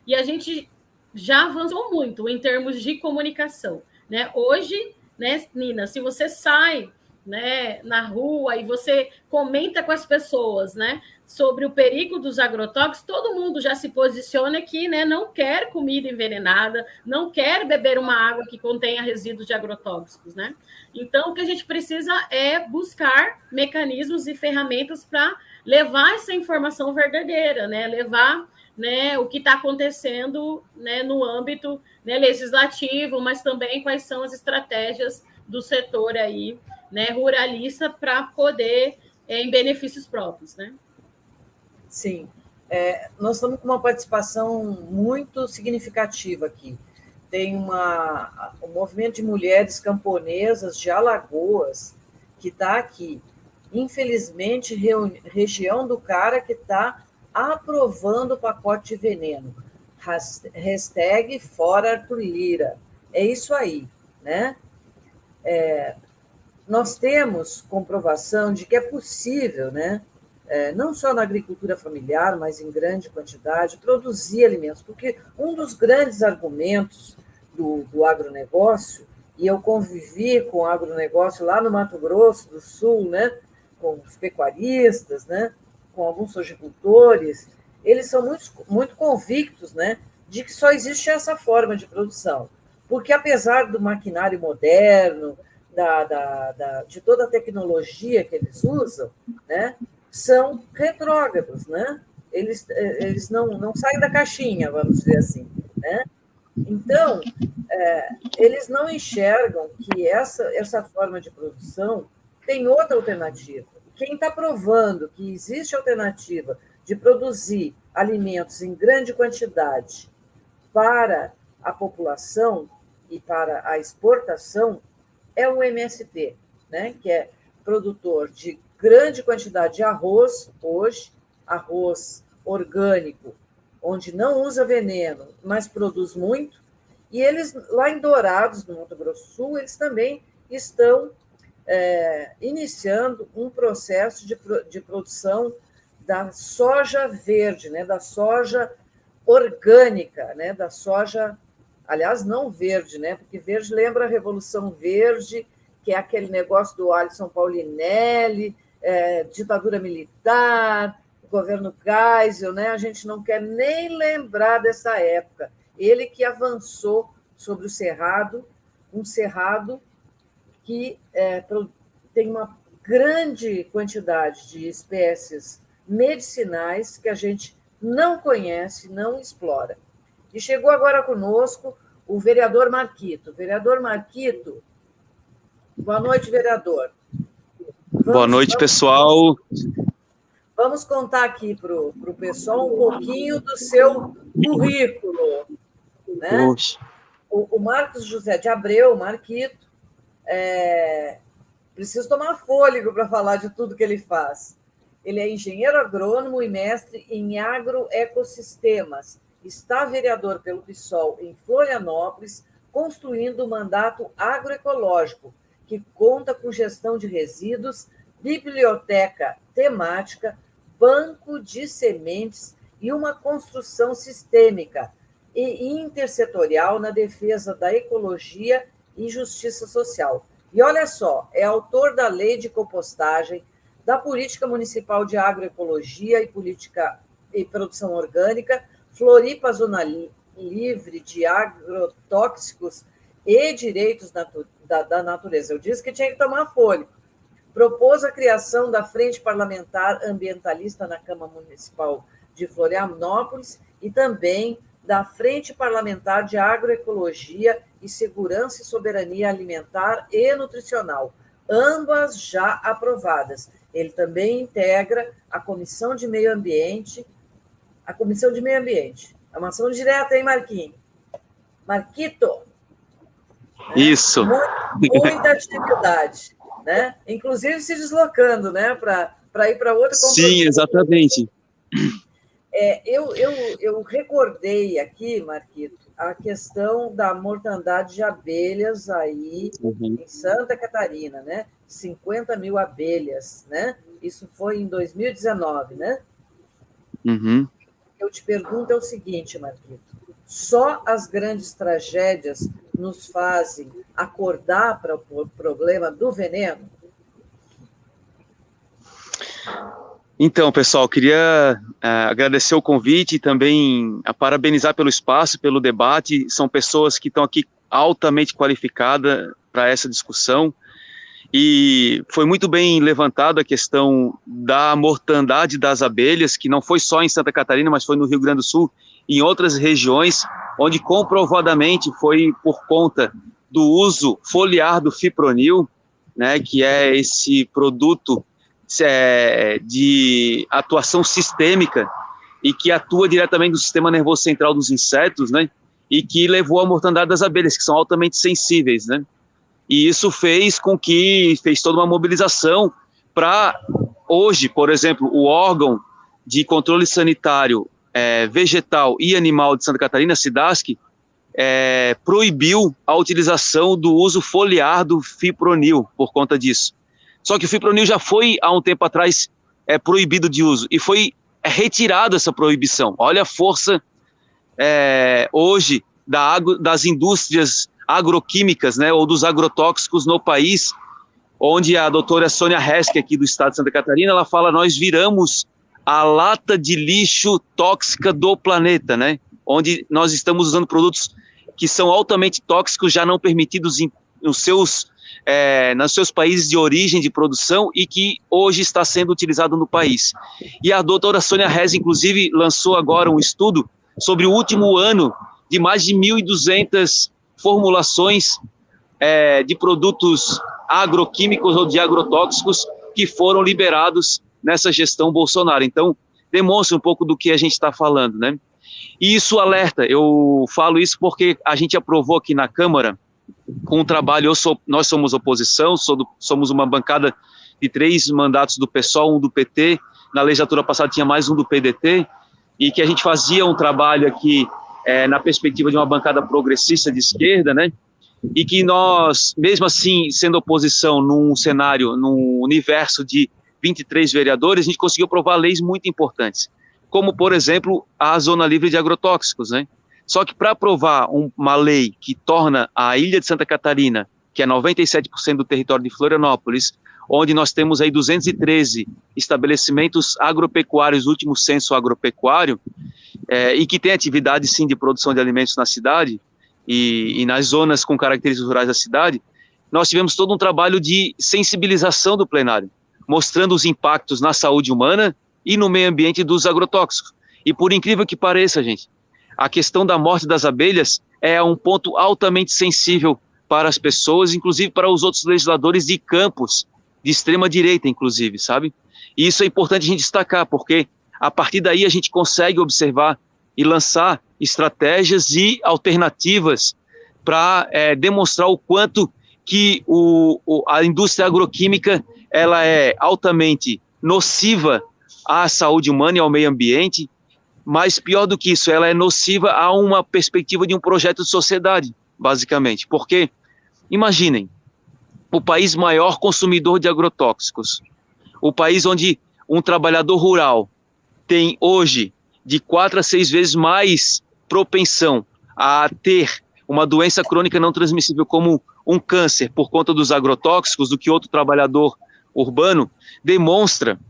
E a gente já avançou muito em termos de comunicação, né? Hoje, né, Nina, se você sai, né, na rua e você comenta com as pessoas, né, sobre o perigo dos agrotóxicos, todo mundo já se posiciona que, né, não quer comida envenenada, não quer beber uma água que contenha resíduos de agrotóxicos, né? Então, o que a gente precisa é buscar mecanismos e ferramentas para levar essa informação verdadeira, né? Levar, né, o que está acontecendo, né, no âmbito, né, legislativo, mas também quais são as estratégias do setor aí, né, ruralista para poder, em benefícios próprios, né? Sim. Nós estamos com uma participação muito significativa aqui. Tem um movimento de mulheres camponesas de Alagoas que está aqui. Infelizmente, região do cara que está aprovando o pacote de veneno. Hashtag fora Arthur Lira. É isso aí, né? Nós temos comprovação de que é possível, né? Não só na agricultura familiar, mas em grande quantidade, produzir alimentos, porque um dos grandes argumentos do agronegócio, e eu convivi com o agronegócio lá no Mato Grosso do Sul, né? Com os pecuaristas, né? Com alguns sojicultores, eles são muito convictos, né? De que só existe essa forma de produção, porque apesar do maquinário moderno, de toda a tecnologia que eles usam, né? São retrógrados, né? Eles não saem da caixinha, vamos dizer assim, né? Então, eles não enxergam que essa forma de produção tem outra alternativa. Quem está provando que existe alternativa de produzir alimentos em grande quantidade para a população e para a exportação é o MST, né? Que é produtor de grande quantidade de arroz, hoje, arroz orgânico, onde não usa veneno, mas produz muito, e eles, lá em Dourados, no Mato Grosso do Sul, eles também estão iniciando um processo de produção da soja verde, né, da soja orgânica, né, da soja, aliás, não verde, né, porque verde lembra a Revolução Verde, que é aquele negócio do Alisson Paulinelli, ditadura militar, governo Geisel, né? A gente não quer nem lembrar dessa época. Ele que avançou sobre o cerrado, um cerrado que tem uma grande quantidade de espécies medicinais que a gente não conhece, não explora. E chegou agora conosco o vereador Marquito. Vereador Marquito, boa noite, vereador. Boa noite, pessoal. Vamos contar aqui para o pessoal um pouquinho do seu currículo. Né? O Marcos José de Abreu, Marquito, preciso tomar fôlego para falar de tudo que ele faz. Ele é engenheiro agrônomo e mestre em agroecossistemas. Está vereador pelo PSOL em Florianópolis, construindo um mandato agroecológico, que conta com gestão de resíduos, biblioteca temática, banco de sementes e uma construção sistêmica e intersetorial na defesa da ecologia e justiça social. E olha só, é autor da Lei de Compostagem, da Política Municipal de Agroecologia e Produção Orgânica, Floripa Zona Livre de Agrotóxicos e Direitos da Natureza. Eu disse que tinha que tomar fôlego. Propôs a criação da Frente Parlamentar Ambientalista na Câmara Municipal de Florianópolis e também da Frente Parlamentar de Agroecologia e Segurança e Soberania Alimentar e Nutricional, ambas já aprovadas. Ele também integra a Comissão de Meio Ambiente. É uma ação direta, hein, Marquinhos? Marquito. Isso. Muita atividade, né? Inclusive se deslocando, né? Para ir para outra compromisso. Sim, exatamente. Eu recordei aqui, Marquito, a questão da mortandade de abelhas aí em Santa Catarina, né? 50 mil abelhas, né? Isso foi em 2019, né? Uhum. Eu te pergunto é o seguinte, Marquito, só as grandes tragédias nos fazem acordar para o problema do veneno? Então, pessoal, queria agradecer o convite e também parabenizar pelo espaço, pelo debate. São pessoas que estão aqui altamente qualificadas para essa discussão. E foi muito bem levantada a questão da mortandade das abelhas, que não foi só em Santa Catarina, mas foi no Rio Grande do Sul e em outras regiões, onde comprovadamente foi por conta do uso foliar do fipronil, né, que é esse produto de atuação sistêmica e que atua diretamente no sistema nervoso central dos insetos, né, e que levou à mortandade das abelhas, que são altamente sensíveis, né, e isso fez toda uma mobilização para hoje, por exemplo, o órgão de controle sanitário vegetal e animal de Santa Catarina, SIDASC, proibiu a utilização do uso foliar do fipronil por conta disso. Só que o fipronil já foi, há um tempo atrás, proibido de uso, e foi retirada essa proibição. Olha a força hoje das indústrias agroquímicas, né, ou dos agrotóxicos no país, onde a doutora Sônia Heske, aqui do estado de Santa Catarina, ela fala: nós viramos a lata de lixo tóxica do planeta, né, onde nós estamos usando produtos que são altamente tóxicos, já não permitidos nos seus países de origem de produção e que hoje está sendo utilizado no país. E a doutora Sônia Heske, inclusive, lançou agora um estudo sobre o último ano de mais de 1.200 formulações de produtos agroquímicos ou de agrotóxicos que foram liberados nessa gestão Bolsonaro. Então, demonstra um pouco do que a gente está falando, né? E isso alerta, eu falo isso porque a gente aprovou aqui na Câmara com um trabalho, nós somos oposição, somos uma bancada de 3 mandatos do PSOL, um do PT, na legislatura passada tinha mais um do PDT, e que a gente fazia um trabalho aqui na perspectiva de uma bancada progressista de esquerda, né, e que nós, mesmo assim, sendo oposição num cenário, num universo de 23 vereadores, a gente conseguiu aprovar leis muito importantes, como, por exemplo, a Zona Livre de Agrotóxicos, né? Só que para aprovar uma lei que torna a ilha de Santa Catarina, que é 97% do território de Florianópolis, onde nós temos aí 213 estabelecimentos agropecuários, último censo agropecuário, e que tem atividade, sim, de produção de alimentos na cidade e nas zonas com características rurais da cidade, nós tivemos todo um trabalho de sensibilização do plenário, mostrando os impactos na saúde humana e no meio ambiente dos agrotóxicos. E por incrível que pareça, gente, a questão da morte das abelhas é um ponto altamente sensível para as pessoas, inclusive para os outros legisladores de campos, de extrema direita, inclusive, sabe? E isso é importante a gente destacar, porque a partir daí a gente consegue observar e lançar estratégias e alternativas para demonstrar o quanto que a indústria agroquímica ela é altamente nociva à saúde humana e ao meio ambiente, mas pior do que isso, ela é nociva a uma perspectiva de um projeto de sociedade, basicamente. Porque, imaginem, o país maior consumidor de agrotóxicos, o país onde um trabalhador rural tem hoje de 4 a 6 vezes mais propensão a ter uma doença crônica não transmissível como um câncer por conta dos agrotóxicos do que outro trabalhador urbano, demonstra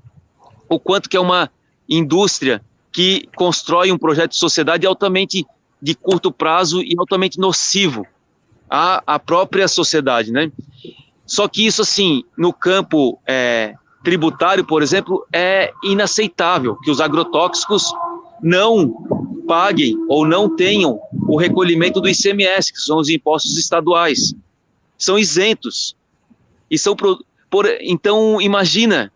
o quanto que é uma indústria que constrói um projeto de sociedade altamente de curto prazo e altamente nocivo à própria sociedade, né? Só que isso, assim, no campo tributário, por exemplo, é inaceitável que os agrotóxicos não paguem ou não tenham o recolhimento do ICMS, que são os impostos estaduais. São isentos. E então, imagina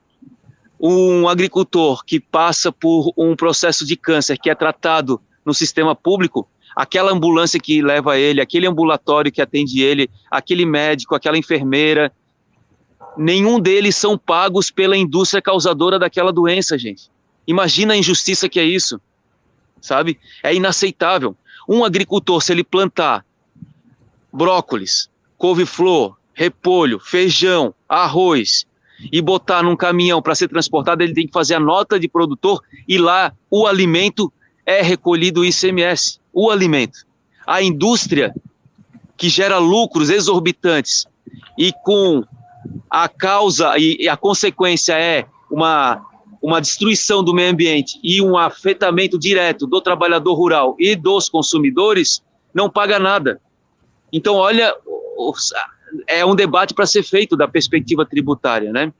um agricultor que passa por um processo de câncer que é tratado no sistema público, aquela ambulância que leva ele, aquele ambulatório que atende ele, aquele médico, aquela enfermeira, nenhum deles são pagos pela indústria causadora daquela doença, gente. Imagina a injustiça que é isso, sabe? É inaceitável. Um agricultor, se ele plantar brócolis, couve-flor, repolho, feijão, arroz, e botar num caminhão para ser transportado, ele tem que fazer a nota de produtor e lá o alimento é recolhido o ICMS, o alimento. A indústria que gera lucros exorbitantes e com a causa e a consequência é uma destruição do meio ambiente e um afetamento direto do trabalhador rural e dos consumidores, não paga nada. Então, olha, é um debate para ser feito da perspectiva tributária, né?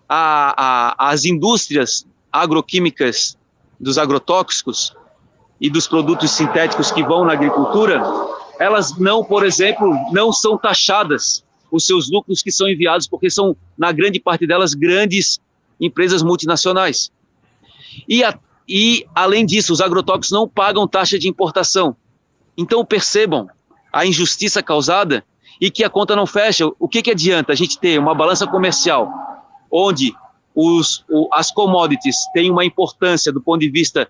As indústrias agroquímicas dos agrotóxicos e dos produtos sintéticos que vão na agricultura, elas não, por exemplo, não são taxadas os seus lucros que são enviados, porque são, na grande parte delas, grandes empresas multinacionais. E além disso, os agrotóxicos não pagam taxa de importação. Então, percebam a injustiça causada e que a conta não fecha. O que adianta a gente ter uma balança comercial onde as commodities têm uma importância do ponto de vista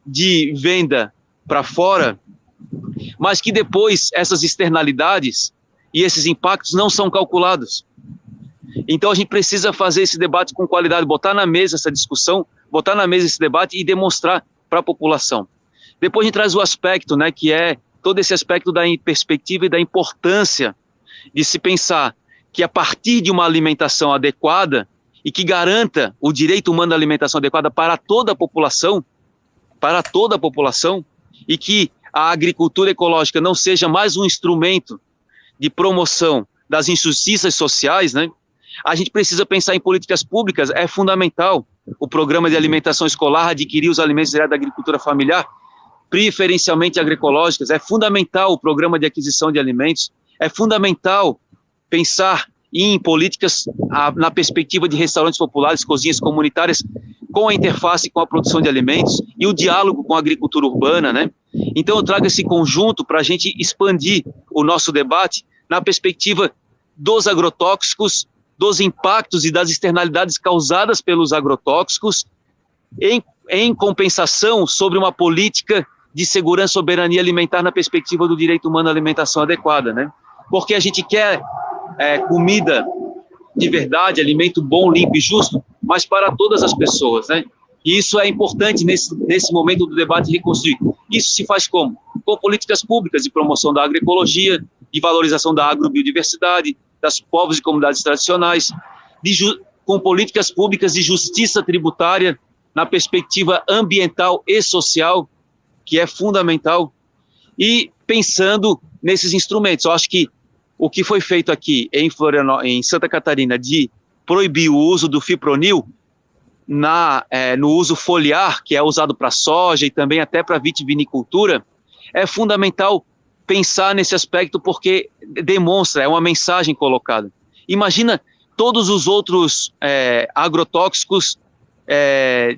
de venda para fora, mas que depois essas externalidades e esses impactos não são calculados? Então a gente precisa fazer esse debate com qualidade, botar na mesa essa discussão, botar na mesa esse debate e demonstrar para a população. Depois a gente traz o aspecto, né, que é todo esse aspecto da perspectiva e da importância de se pensar que a partir de uma alimentação adequada e que garanta o direito humano à alimentação adequada para toda a população, e que a agricultura ecológica não seja mais um instrumento de promoção das injustiças sociais, né? A gente precisa pensar em políticas públicas. É fundamental o programa de alimentação escolar adquirir os alimentos diretos da agricultura familiar, preferencialmente agroecológicas. É fundamental o programa de aquisição de alimentos. É fundamental pensar em políticas na perspectiva de restaurantes populares, cozinhas comunitárias, com a interface com a produção de alimentos e o diálogo com a agricultura urbana, né? Então eu trago esse conjunto para a gente expandir o nosso debate na perspectiva dos agrotóxicos, dos impactos e das externalidades causadas pelos agrotóxicos, em compensação sobre uma política de segurança e soberania alimentar na perspectiva do direito humano à alimentação adequada, né? Porque a gente quer comida de verdade, alimento bom, limpo e justo, mas para todas as pessoas, né? E isso é importante nesse momento do debate reconstruir. Isso se faz como? Com políticas públicas de promoção da agroecologia, de valorização da agrobiodiversidade, das povos e comunidades tradicionais, com políticas públicas de justiça tributária na perspectiva ambiental e social, que é fundamental, e pensando nesses instrumentos. Eu acho que o que foi feito aqui em Santa Catarina de proibir o uso do fipronil no uso foliar, que é usado para soja e também até para vitivinicultura, é fundamental pensar nesse aspecto porque demonstra, é uma mensagem colocada. Imagina todos os outros agrotóxicos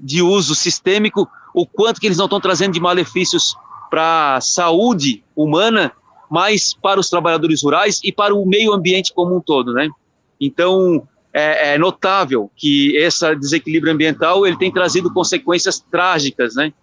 de uso sistêmico, o quanto que eles não estão trazendo de malefícios para a saúde humana, mas para os trabalhadores rurais e para o meio ambiente como um todo, né? Então, é notável que esse desequilíbrio ambiental ele tem trazido consequências trágicas, né?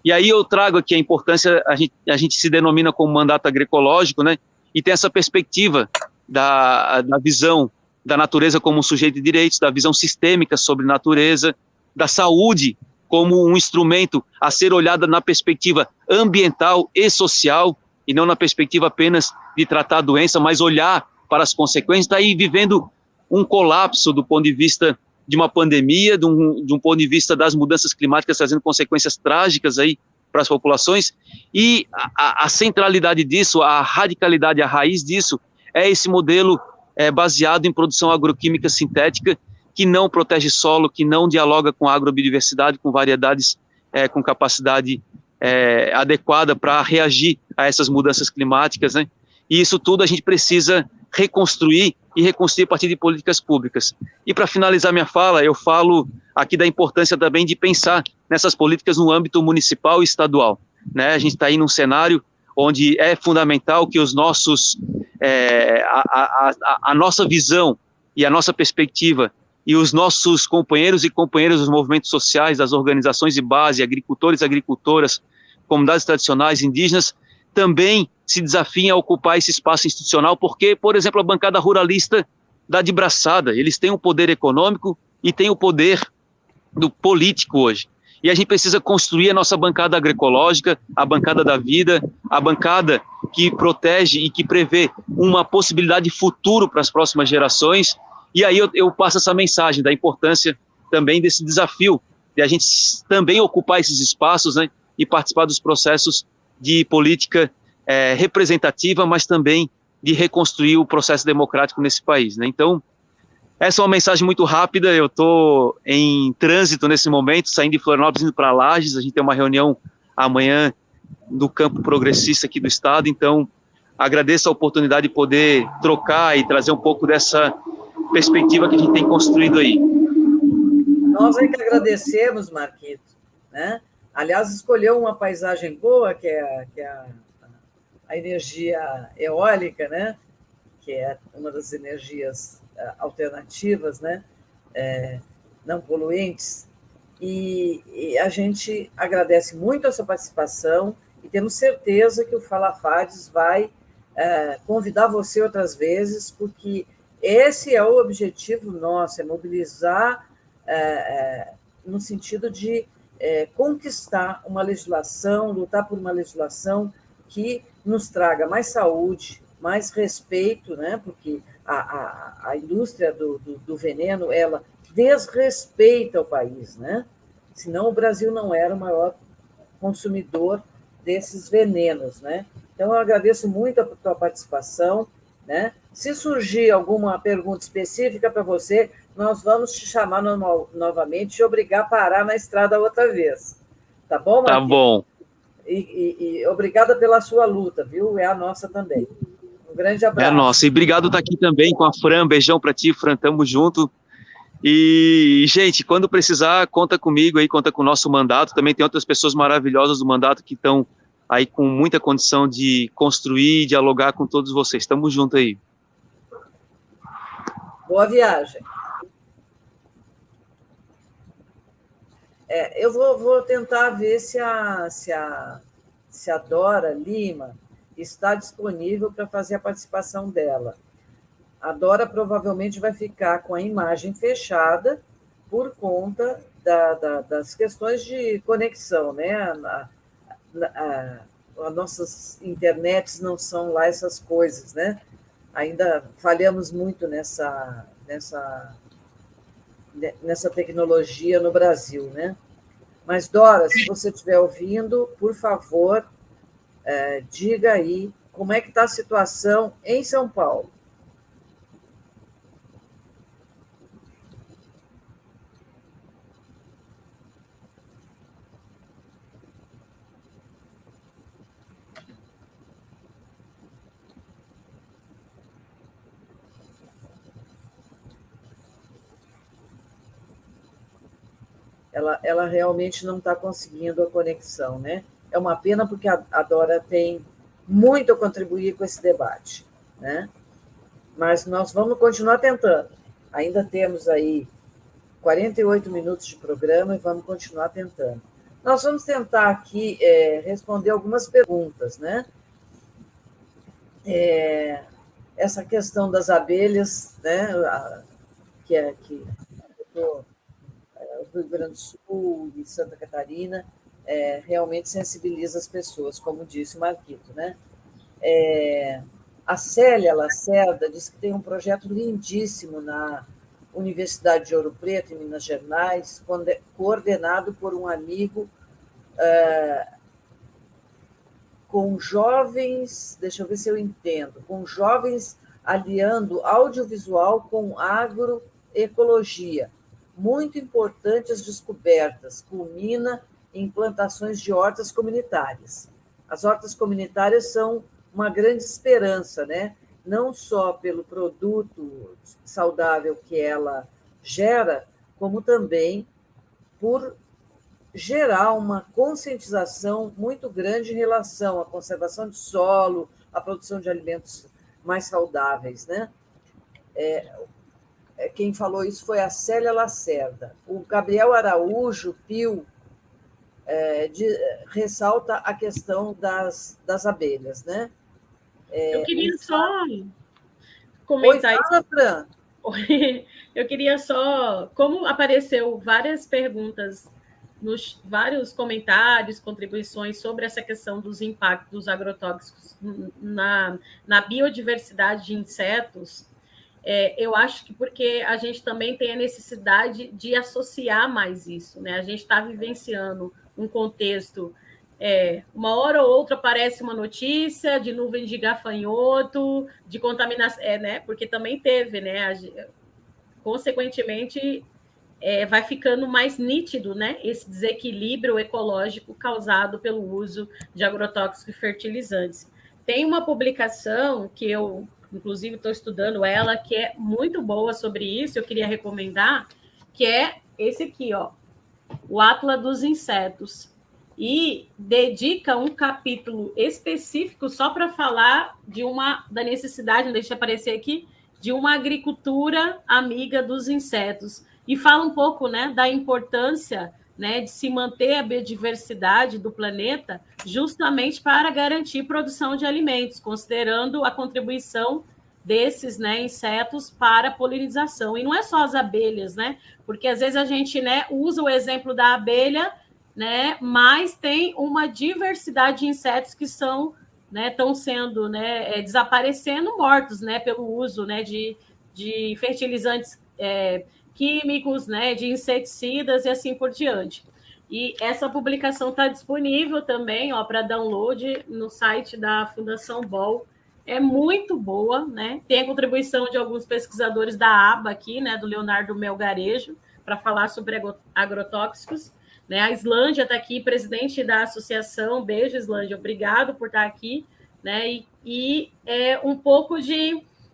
E aí eu trago aqui a importância, a gente se denomina como mandato agroecológico, né? E tem essa perspectiva da visão da natureza como um sujeito de direitos, da visão sistêmica sobre natureza, da saúde como um instrumento a ser olhada na perspectiva ambiental e social, e não na perspectiva apenas de tratar a doença, mas olhar para as consequências. Está aí vivendo um colapso do ponto de vista de uma pandemia, de um ponto de vista das mudanças climáticas, trazendo consequências trágicas aí para as populações, e a centralidade disso, a radicalidade, a raiz disso, é esse modelo baseado em produção agroquímica sintética, que não protege solo, que não dialoga com a agrobiodiversidade, com variedades, com capacidade adequada para reagir a essas mudanças climáticas, né? E isso tudo a gente precisa reconstruir e reconstruir a partir de políticas públicas. E para finalizar minha fala, eu falo aqui da importância também de pensar nessas políticas no âmbito municipal e estadual, né? A gente está aí num cenário onde é fundamental que os nossos, a nossa visão e a nossa perspectiva e os nossos companheiros e companheiras dos movimentos sociais, das organizações de base, agricultores, agricultoras, comunidades tradicionais, indígenas, também se desafiem a ocupar esse espaço institucional, porque, por exemplo, a bancada ruralista dá de braçada, eles têm o poder econômico e têm o poder do político hoje. E a gente precisa construir a nossa bancada agroecológica, a bancada da vida, a bancada que protege e que prevê uma possibilidade de futuro para as próximas gerações. E aí eu passo essa mensagem da importância também desse desafio, de a gente também ocupar esses espaços, né, e participar dos processos de política representativa, mas também de reconstruir o processo democrático nesse país, né? Então, essa é uma mensagem muito rápida. Eu estou em trânsito nesse momento, saindo de Florianópolis, indo para Lages. A gente tem uma reunião amanhã do campo progressista aqui do estado, então agradeço a oportunidade de poder trocar e trazer um pouco dessa perspectiva que a gente tem construído aí. Nós é que agradecemos, Marquito, né? Aliás, escolheu uma paisagem boa, que é a energia eólica, né? Que é uma das energias alternativas, né? Não poluentes. E a gente agradece muito a sua participação e temos certeza que o Fala Fades vai convidar você outras vezes, porque esse é o objetivo nosso, é mobilizar no sentido de conquistar uma legislação, lutar por uma legislação que nos traga mais saúde, mais respeito, né? Porque a indústria do veneno, ela desrespeita o país, né? Senão o Brasil não era o maior consumidor desses venenos, né? Então, eu agradeço muito a tua participação, né? Se surgir alguma pergunta específica para você, nós vamos te chamar novamente e te obrigar a parar na estrada outra vez. Tá bom, Marquinhos? Tá bom. E obrigada pela sua luta, viu? É a nossa também. Um grande abraço. É a nossa. E obrigado por estar aqui também com a Fran. Beijão para ti, Fran. Tamo junto. E, gente, quando precisar, conta comigo aí, conta com o nosso mandato. Também tem outras pessoas maravilhosas do mandato que estão aí com muita condição de construir e dialogar com todos vocês. Tamo junto aí. Boa viagem. Eu vou tentar ver se a Dora Lima está disponível para fazer a participação dela. A Dora provavelmente vai ficar com a imagem fechada por conta das questões de conexão, né? As nossas internets não são lá essas coisas, né? Ainda falhamos muito nessa tecnologia no Brasil, né? Mas, Dora, se você estiver ouvindo, por favor, diga aí como é que está a situação em São Paulo. Ela realmente não está conseguindo a conexão, né? É uma pena, porque a Dora tem muito a contribuir com esse debate, né? Mas nós vamos continuar tentando. Ainda temos aí 48 minutos de programa e vamos continuar tentando. Nós vamos tentar aqui responder algumas perguntas, né? Essa questão das abelhas, né? Que o Rio Grande do Sul e Santa Catarina realmente sensibiliza as pessoas, como disse o Marquito, né? A Célia Lacerda disse que tem um projeto lindíssimo na Universidade de Ouro Preto, em Minas Gerais, coordenado por um amigo com jovens, deixa eu ver se eu entendo, com jovens aliando audiovisual com agroecologia. Muito importante as descobertas, culmina em plantações de hortas comunitárias. As hortas comunitárias são uma grande esperança, né? Não só pelo produto saudável que ela gera, como também por gerar uma conscientização muito grande em relação à conservação de solo, à produção de alimentos mais saudáveis, né? Quem falou isso foi a Célia Lacerda. O Gabriel Araújo, Pio, ressalta a questão das abelhas, né? Eu queria só comentar isso. Fala, Fran. Eu queria só... Como apareceu várias perguntas nos vários comentários, contribuições sobre essa questão dos impactos dos agrotóxicos na biodiversidade de insetos, eu acho que porque a gente também tem a necessidade de associar mais isso, né? A gente está vivenciando um contexto, uma hora ou outra aparece uma notícia de nuvem de gafanhoto, de contaminação, né? Porque também teve, né? Consequentemente, vai ficando mais nítido, né? Esse desequilíbrio ecológico causado pelo uso de agrotóxicos e fertilizantes. Tem uma publicação que eu, inclusive, estou estudando ela, que é muito boa sobre isso, eu queria recomendar, que é esse aqui, ó, o Atlas dos Insetos. E dedica um capítulo específico só para falar da necessidade, deixa eu aparecer aqui, de uma agricultura amiga dos insetos. E fala um pouco, né, da importância, né, de se manter a biodiversidade do planeta justamente para garantir produção de alimentos, considerando a contribuição desses, né, insetos para a polinização. E não é só as abelhas, né? Porque às vezes a gente, né, usa o exemplo da abelha, né, mas tem uma diversidade de insetos que são, né, estão sendo, né, desaparecendo, mortos, né, pelo uso, né, de fertilizantes químicos, né, de inseticidas e assim por diante. E essa publicação está disponível também, ó, para download no site da Fundação Bol. É muito boa, né? Tem a contribuição de alguns pesquisadores da ABA aqui, né, do Leonardo Melgarejo, para falar sobre agrotóxicos. Né? A Islândia está aqui, presidente da associação. Beijo, Islândia, obrigado por estar aqui. Né? E é um pouco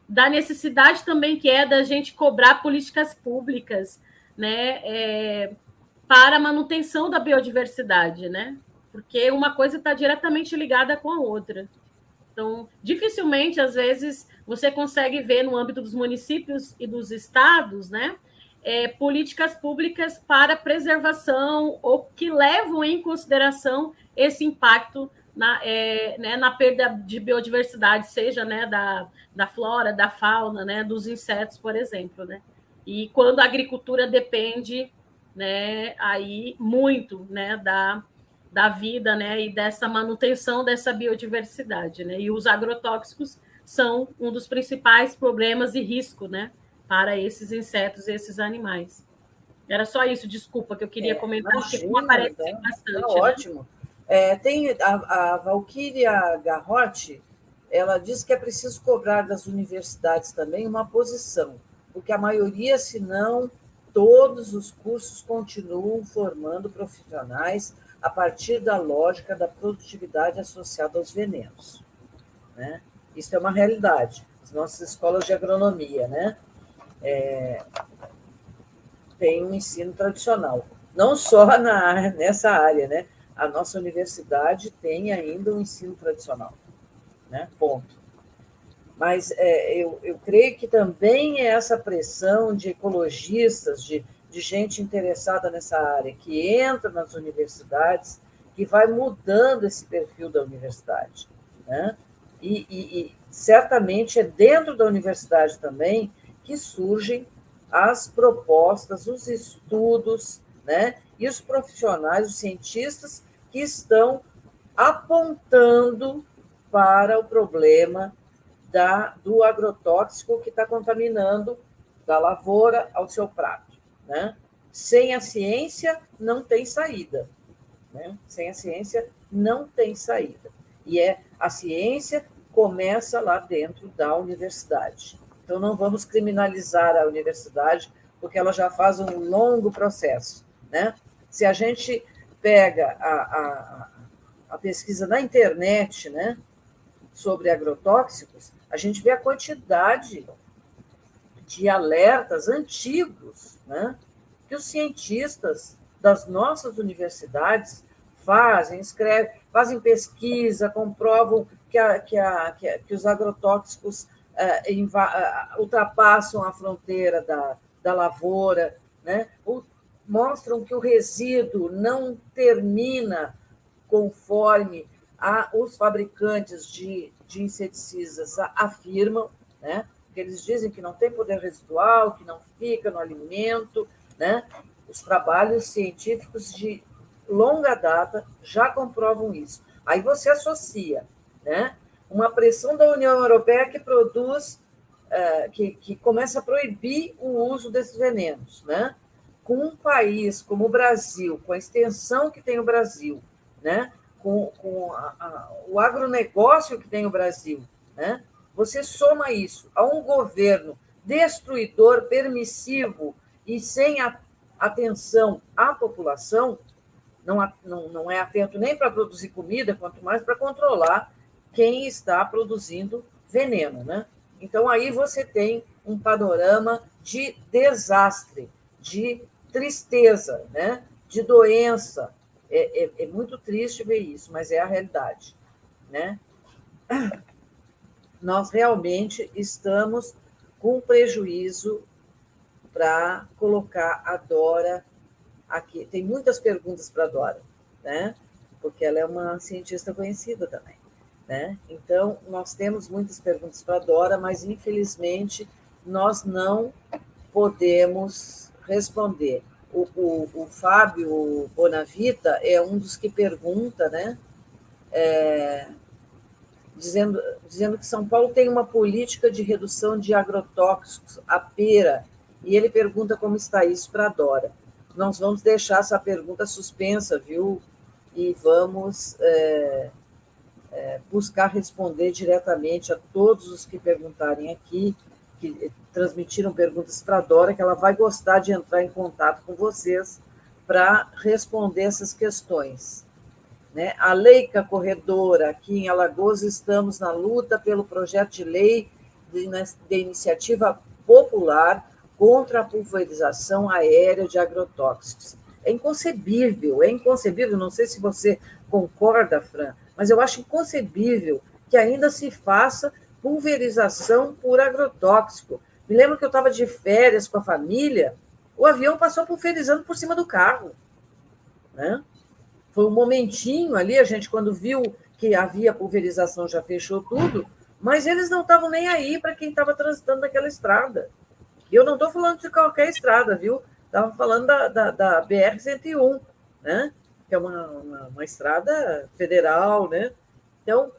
da necessidade também que é da gente cobrar políticas públicas, né? Para a manutenção da biodiversidade, né? Porque uma coisa está diretamente ligada com a outra. Então, dificilmente, às vezes, você consegue ver no âmbito dos municípios e dos estados, né? Políticas públicas para preservação ou que levam em consideração esse impacto na perda de biodiversidade, seja, né, da flora, da fauna, né, dos insetos, por exemplo. Né? E quando a agricultura depende, né, aí muito, né, da vida, né, e dessa manutenção dessa biodiversidade. Né? E os agrotóxicos são um dos principais problemas e risco, né, para esses insetos e esses animais. Era só isso, desculpa, que eu queria comentar, imagina, porque aparece bastante. Tá ótimo. Né? Tem a Valquíria Garrotti, ela diz que é preciso cobrar das universidades também uma posição, porque a maioria, se não todos os cursos, continuam formando profissionais a partir da lógica da produtividade associada aos venenos. Né? Isso é uma realidade. As nossas escolas de agronomia, né? Tem um ensino tradicional, não só nessa área, né? A nossa universidade tem ainda um ensino tradicional, né? Ponto. Mas eu creio que também é essa pressão de ecologistas, de gente interessada nessa área, que entra nas universidades, que vai mudando esse perfil da universidade, né? E certamente é dentro da universidade também que surgem as propostas, os estudos, né? E os profissionais, os cientistas que estão apontando para o problema do agrotóxico que está contaminando da lavoura ao seu prato. Né? Sem a ciência, não tem saída. Né? Sem a ciência, não tem saída. E a ciência começa lá dentro da universidade. Então, não vamos criminalizar a universidade, porque ela já faz um longo processo. Né? Se a gente pega a pesquisa na internet, né, sobre agrotóxicos, a gente vê a quantidade de alertas antigos, né, que os cientistas das nossas universidades fazem, escrevem, fazem pesquisa, comprovam que os agrotóxicos ultrapassam a fronteira da lavoura, né? Mostram que o resíduo não termina conforme os fabricantes de inseticidas afirmam, né? Porque eles dizem que não tem poder residual, que não fica no alimento, né? Os trabalhos científicos de longa data já comprovam isso. Aí você associa, né, uma pressão da União Europeia que produz, que começa a proibir o uso desses venenos, né? Com um país como o Brasil, com a extensão que tem o Brasil, né? Com o agronegócio que tem o Brasil, né? Você soma isso a um governo destruidor, permissivo e sem atenção à população, não é atento nem para produzir comida, quanto mais para controlar quem está produzindo veneno, né? Então, aí você tem um panorama de desastre, de tristeza, né? De doença. É muito triste ver isso, mas é a realidade, né? Nós realmente estamos com prejuízo para colocar a Dora aqui. Tem muitas perguntas para a Dora, né? Porque ela é uma cientista conhecida também, né? Então, nós temos muitas perguntas para a Dora, mas, infelizmente, nós não podemos responder. O Fábio Bonavita é um dos que pergunta, né? Dizendo que São Paulo tem uma política de redução de agrotóxicos, a pera, e ele pergunta como está isso para a Dora. Nós vamos deixar essa pergunta suspensa, viu? E vamos buscar responder diretamente a todos os que perguntarem aqui, que transmitiram perguntas para a Dora, que ela vai gostar de entrar em contato com vocês para responder essas questões. Né? A Leica Corredora, aqui em Alagoas, estamos na luta pelo projeto de lei de iniciativa popular contra a pulverização aérea de agrotóxicos. É inconcebível, não sei se você concorda, Fran, mas eu acho inconcebível que ainda se faça pulverização por agrotóxico. Me lembro que eu estava de férias com a família, o avião passou pulverizando por cima do carro, né? Foi um momentinho ali, a gente, quando viu que havia pulverização, já fechou tudo, mas eles não estavam nem aí para quem estava transitando naquela estrada. E eu não estou falando de qualquer estrada, viu? Estava falando da BR-101, né? Que é uma estrada federal, né? Então,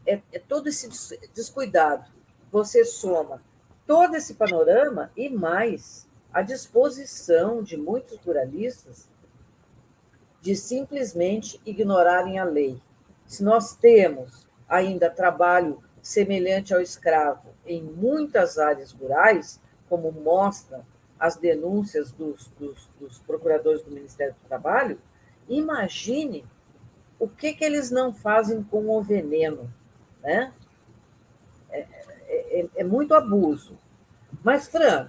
é todo esse descuidado. Você soma todo esse panorama e mais a disposição de muitos ruralistas de simplesmente ignorarem a lei. Se nós temos ainda trabalho semelhante ao escravo em muitas áreas rurais, como mostram as denúncias dos procuradores do Ministério do Trabalho, imagine o que eles não fazem com o veneno, né? É muito abuso. Mas, Fran,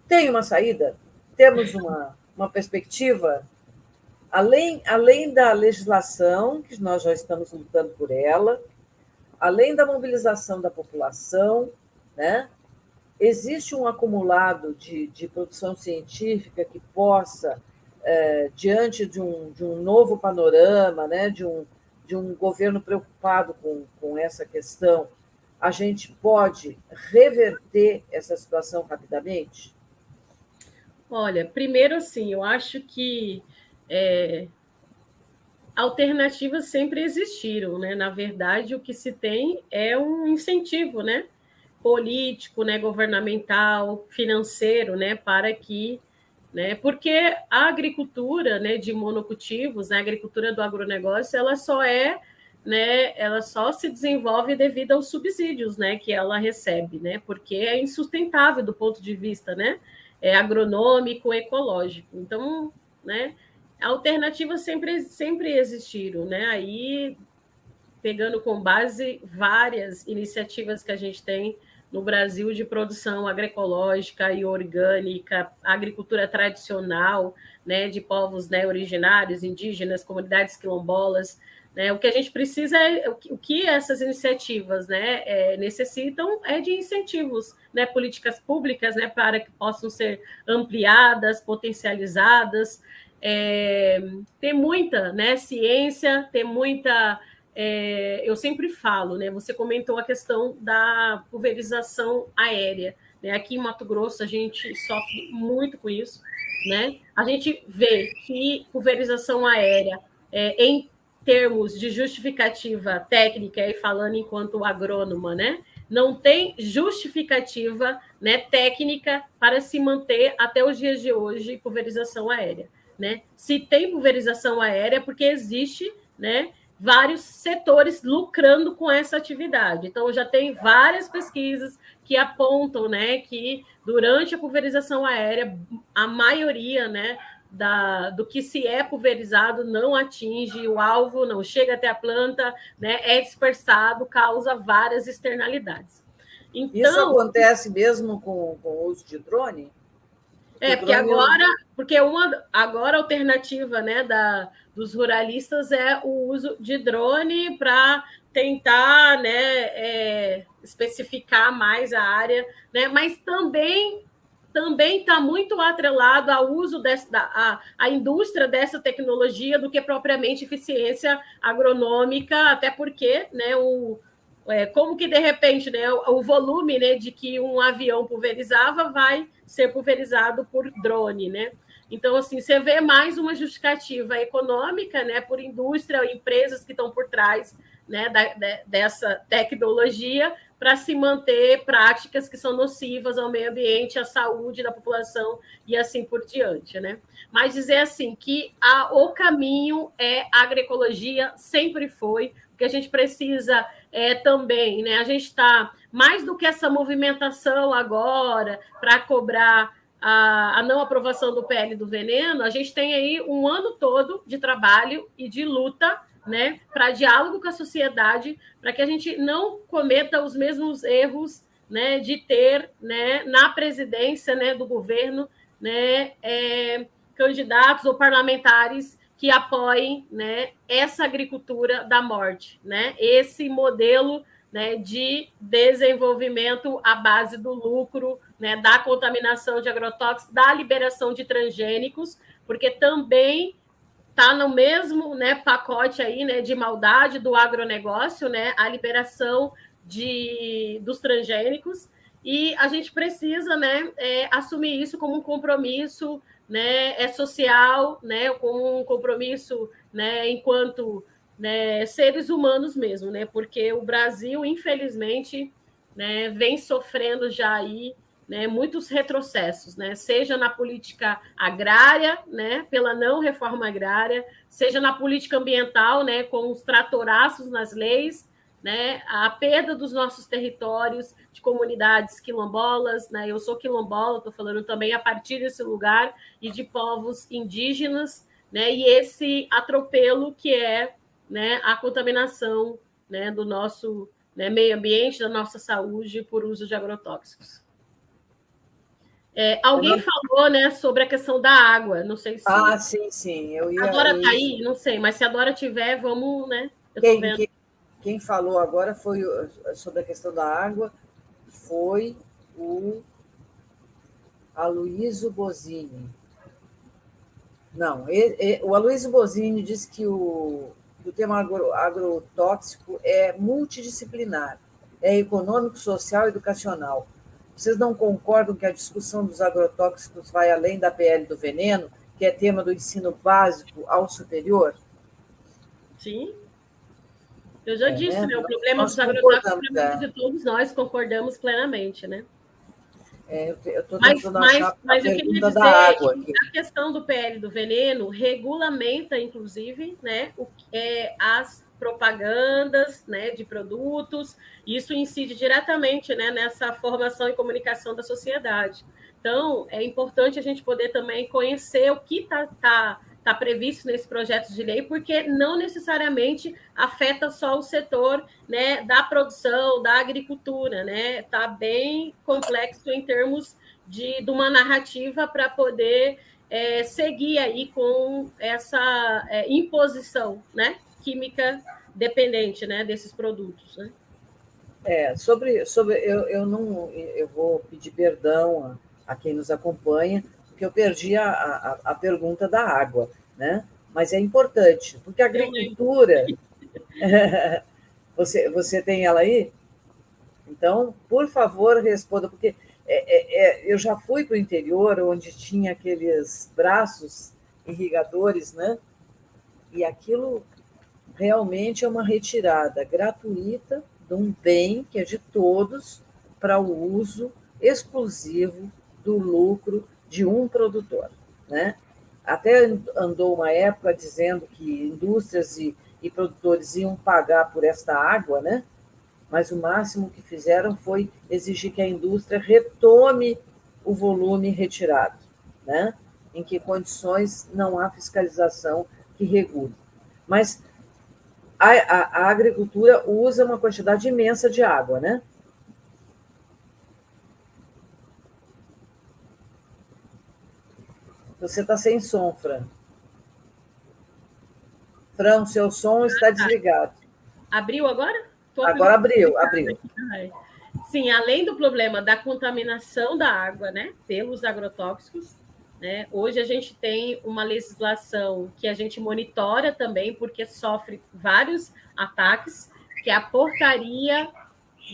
tem uma saída? Temos uma perspectiva? Além da legislação, que nós já estamos lutando por ela, além da mobilização da população, né? Existe um acumulado de produção científica que possa, diante de um novo panorama, né? de um governo preocupado com essa questão, a gente pode reverter essa situação rapidamente? Olha, primeiro, assim, eu acho que alternativas sempre existiram, né? Na verdade, o que se tem é um incentivo, né? Político, né? Governamental, financeiro, né? Para que, né? Porque a agricultura, né? De monocultivos, a agricultura do agronegócio, ela só né? Ela só se desenvolve devido aos subsídios, né? Que ela recebe, né? Porque é insustentável do ponto de vista, né? Agronômico, ecológico. Então, né? Alternativas sempre existiram, né? Aí, pegando com base várias iniciativas que a gente tem no Brasil de produção agroecológica e orgânica, agricultura tradicional, né, de povos, né, originários, indígenas, comunidades quilombolas, né? O que a gente precisa o que essas iniciativas, né, necessitam é de incentivos, né, políticas públicas, né, para que possam ser ampliadas, potencializadas. Tem muita, né, ciência, tem muita. Eu sempre falo, né? Você comentou a questão da pulverização aérea, né? Aqui em Mato Grosso a gente sofre muito com isso, né? A gente vê que pulverização aérea, em termos de justificativa técnica e falando enquanto agrônoma, né? Não tem justificativa, né, técnica para se manter até os dias de hoje pulverização aérea. Né? Se tem pulverização aérea, porque existe, né, vários setores lucrando com essa atividade. Então, já tem várias pesquisas que apontam, né, que durante a pulverização aérea, a maioria, né, do que se é pulverizado não atinge o alvo, não chega até a planta, né, é dispersado, causa várias externalidades. Então, isso acontece mesmo com o uso de drone? Porque agora a alternativa, né, dos ruralistas é o uso de drone para tentar, né, especificar mais a área, né, mas também está muito atrelado ao uso a indústria dessa tecnologia do que propriamente eficiência agronômica, até porque, né, como que, de repente, né, o volume, né, de que um avião pulverizava vai ser pulverizado por drone, né? Então, assim, você vê mais uma justificativa econômica, né, por indústria, empresas que estão por trás, né, dessa tecnologia, para se manter práticas que são nocivas ao meio ambiente, à saúde da população e assim por diante, né? Mas dizer assim que o caminho é a agroecologia, sempre foi, porque a gente precisa também, né? A gente está mais do que essa movimentação agora para cobrar a não aprovação do PL do veneno, a gente tem aí um ano todo de trabalho e de luta, né, para diálogo com a sociedade, para que a gente não cometa os mesmos erros, né, de ter, né, na presidência, né, do governo, né, candidatos ou parlamentares que apoiem, né, essa agricultura da morte, né, esse modelo, né, de desenvolvimento à base do lucro, né, da contaminação de agrotóxicos, da liberação de transgênicos, porque também está no mesmo, né, pacote aí, né, de maldade do agronegócio, né, a liberação dos transgênicos, e a gente precisa, né, assumir isso como um compromisso, né, social, né, como um compromisso, né, enquanto, né, seres humanos mesmo, né, porque o Brasil, infelizmente, né, vem sofrendo já aí, né, muitos retrocessos, né, seja na política agrária, né, pela não reforma agrária, seja na política ambiental, né, com os tratoraços nas leis, né, a perda dos nossos territórios de comunidades quilombolas, né, eu sou quilombola, estou falando também a partir desse lugar, e de povos indígenas, né, e esse atropelo que é, né, a contaminação, né, do nosso, né, meio ambiente, da nossa saúde por uso de agrotóxicos. Alguém falou, né, sobre a questão da água, não sei se... sim. A Dora está aí? Não sei, mas se a Dora tiver, vamos, né? Quem falou agora foi sobre a questão da água, foi o Aloysio Bosini. Não, o Aloysio Bosini disse que o tema agrotóxico é multidisciplinar, é econômico, social e educacional. Vocês não concordam que a discussão dos agrotóxicos vai além da PL do veneno, que é tema do ensino básico ao superior? Sim. Eu já disse, né? O problema dos agrotóxicos é o problema de todos nós, concordamos plenamente, né? Eu estou tentando achar a pergunta da água aqui. A questão do PL do veneno regulamenta, inclusive, né, as propagandas, né, de produtos, e isso incide diretamente, né, nessa formação e comunicação da sociedade. Então, é importante a gente poder também conhecer o que está previsto nesse projeto de lei, porque não necessariamente afeta só o setor, né, da produção, da agricultura, né? Está bem complexo em termos de uma narrativa para poder seguir aí com essa imposição, né, química dependente, né, desses produtos, né? Eu vou pedir perdão a quem nos acompanha, porque eu perdi a pergunta da água, né? Mas é importante, porque a agricultura... Você tem ela aí? Então, por favor, responda, porque eu já fui para o interior, onde tinha aqueles braços irrigadores, né? E aquilo realmente é uma retirada gratuita de um bem que é de todos para o uso exclusivo do lucro de um produtor, né? Até andou uma época dizendo que indústrias e produtores iam pagar por esta água, né? Mas o máximo que fizeram foi exigir que a indústria retome o volume retirado, né? em que condições não há fiscalização que regule. Mas a agricultura usa uma quantidade imensa de água, né? Você está sem som, Fran. Fran, o seu som está desligado. Abriu agora? Agora abriu. Sim, além do problema da contaminação da água, né, pelos agrotóxicos, né, hoje a gente tem uma legislação que a gente monitora também, porque sofre vários ataques, que é a portaria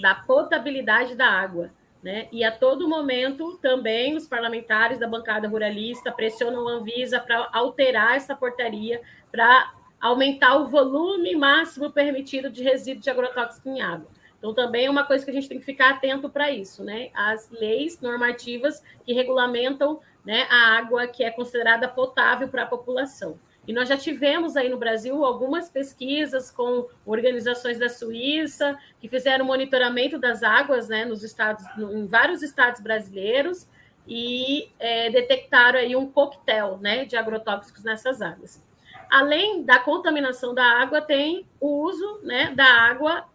da potabilidade da água, né? E a todo momento também os parlamentares da bancada ruralista pressionam a Anvisa para alterar essa portaria para aumentar o volume máximo permitido de resíduo de agrotóxico em água. Então, também é uma coisa que a gente tem que ficar atento para isso, né? As leis normativas que regulamentam, né, a água que é considerada potável para a população. E nós já tivemos aí no Brasil algumas pesquisas com organizações da Suíça que fizeram monitoramento das águas, né, nos estados, em vários estados brasileiros e detectaram aí um coquetel, né, de agrotóxicos nessas águas. Além da contaminação da água, tem o uso, né, da água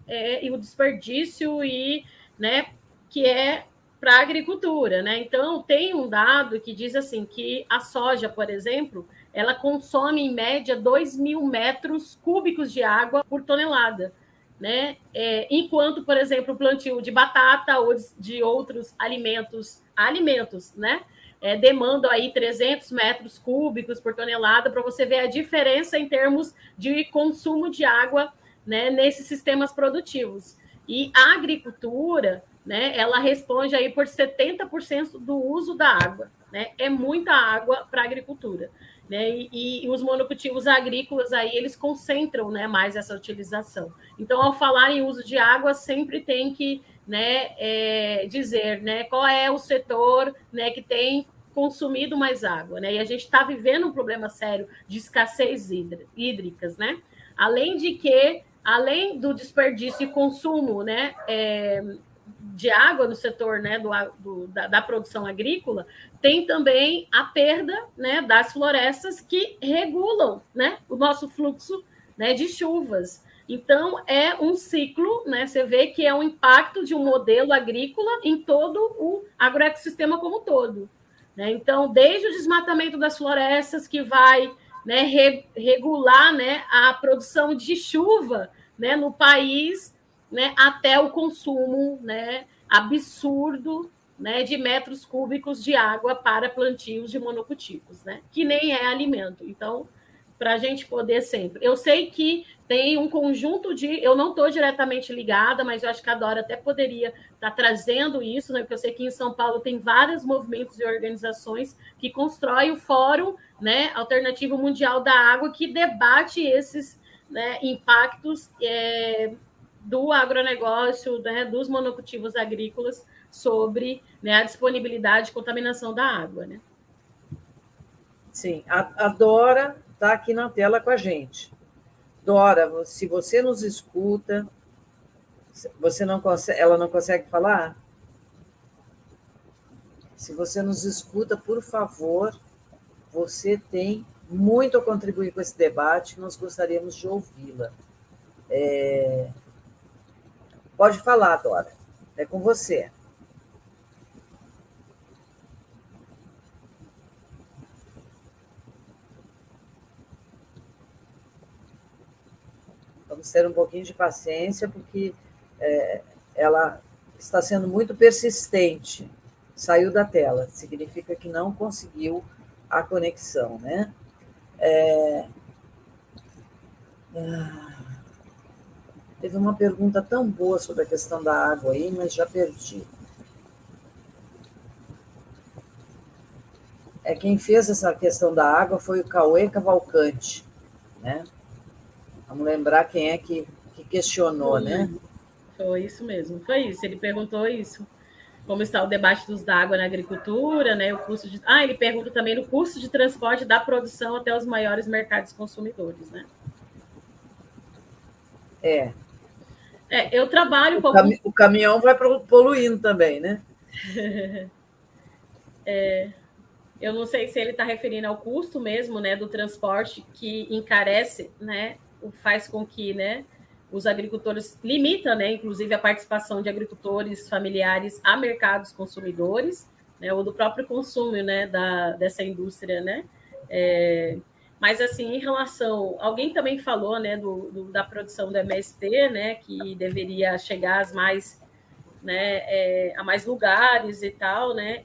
e o desperdício e, né, que é para a agricultura, né? Então, tem um dado que diz assim que a soja, por exemplo, ela consome em média 2.000 metros cúbicos de água por tonelada, né? Enquanto, por exemplo, o plantio de batata ou de outros alimentos, né? Demandam aí 300 metros cúbicos por tonelada, para você ver a diferença em termos de consumo de água, né, nesses sistemas produtivos. E a agricultura, né, ela responde aí por 70% do uso da água, né? É muita água para a agricultura, né? E os monocultivos agrícolas aí eles concentram, né, mais essa utilização. Então, ao falar em uso de água, sempre tem que, né, dizer, né, qual é o setor, né, que tem consumido mais água, né? E a gente está vivendo um problema sério de escassez hídricas, né? Além do desperdício e consumo, né, de água no setor, né, da produção agrícola, tem também a perda, né, das florestas que regulam, né, o nosso fluxo, né, de chuvas. Então, é um ciclo, né, você vê que é um impacto de um modelo agrícola em todo o agroecossistema como um todo, né? Então, desde o desmatamento das florestas, que vai, né, regular, né, a produção de chuva, né, no país, né, até o consumo, né, absurdo, né, de metros cúbicos de água para plantios de monocultivos, né, que nem é alimento. Então, para a gente poder sempre... Eu sei que tem um conjunto de... Eu não estou diretamente ligada, mas eu acho que a Dora até poderia estar trazendo isso, né, porque eu sei que em São Paulo tem vários movimentos e organizações que constroem o Fórum, né, Alternativo Mundial da Água, que debate esses, né, impactos do agronegócio, né, dos monocultivos agrícolas sobre, né, a disponibilidade e contaminação da água, né? Sim, a Dora está aqui na tela com a gente. Dora, se você nos escuta, ela não consegue falar? Se você nos escuta, por favor, você tem muito a contribuir com esse debate, nós gostaríamos de ouvi-la. Pode falar, Dora, é com você. Vamos ter um pouquinho de paciência, porque ela está sendo muito persistente. Saiu da tela, significa que não conseguiu a conexão, né? Teve uma pergunta tão boa sobre a questão da água aí, mas já perdi. Quem fez essa questão da água foi o Cauê Cavalcante, né? Vamos lembrar quem é que questionou, né? Foi isso mesmo, foi isso. Ele perguntou isso. Como está o debate dos da água na agricultura, né? O custo de... ele pergunta também o custo de transporte da produção até os maiores mercados consumidores, né? Eu trabalho um pouco... O caminhão vai poluindo também, né? Eu não sei se ele está referindo ao custo mesmo, né, do transporte, que encarece, né, faz com que, né, os agricultores limita, né, inclusive a participação de agricultores familiares a mercados consumidores, né, ou do próprio consumo, né, dessa indústria, né. Mas assim, em relação, alguém também falou, né, da produção do MST, né, que deveria chegar às mais, né, a mais lugares e tal, né.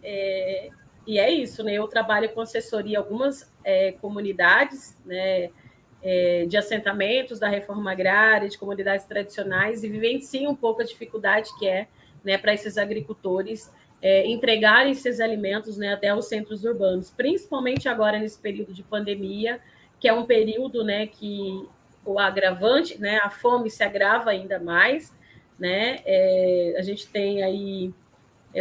E é isso, né? Eu trabalho com assessoria em algumas comunidades, né, de assentamentos da reforma agrária, de comunidades tradicionais, e vivencio um pouco a dificuldade que é, né, para esses agricultores entregarem esses alimentos, né, até os centros urbanos, principalmente agora nesse período de pandemia, que é um período, né, que o agravante, né, a fome se agrava ainda mais, né? A gente tem aí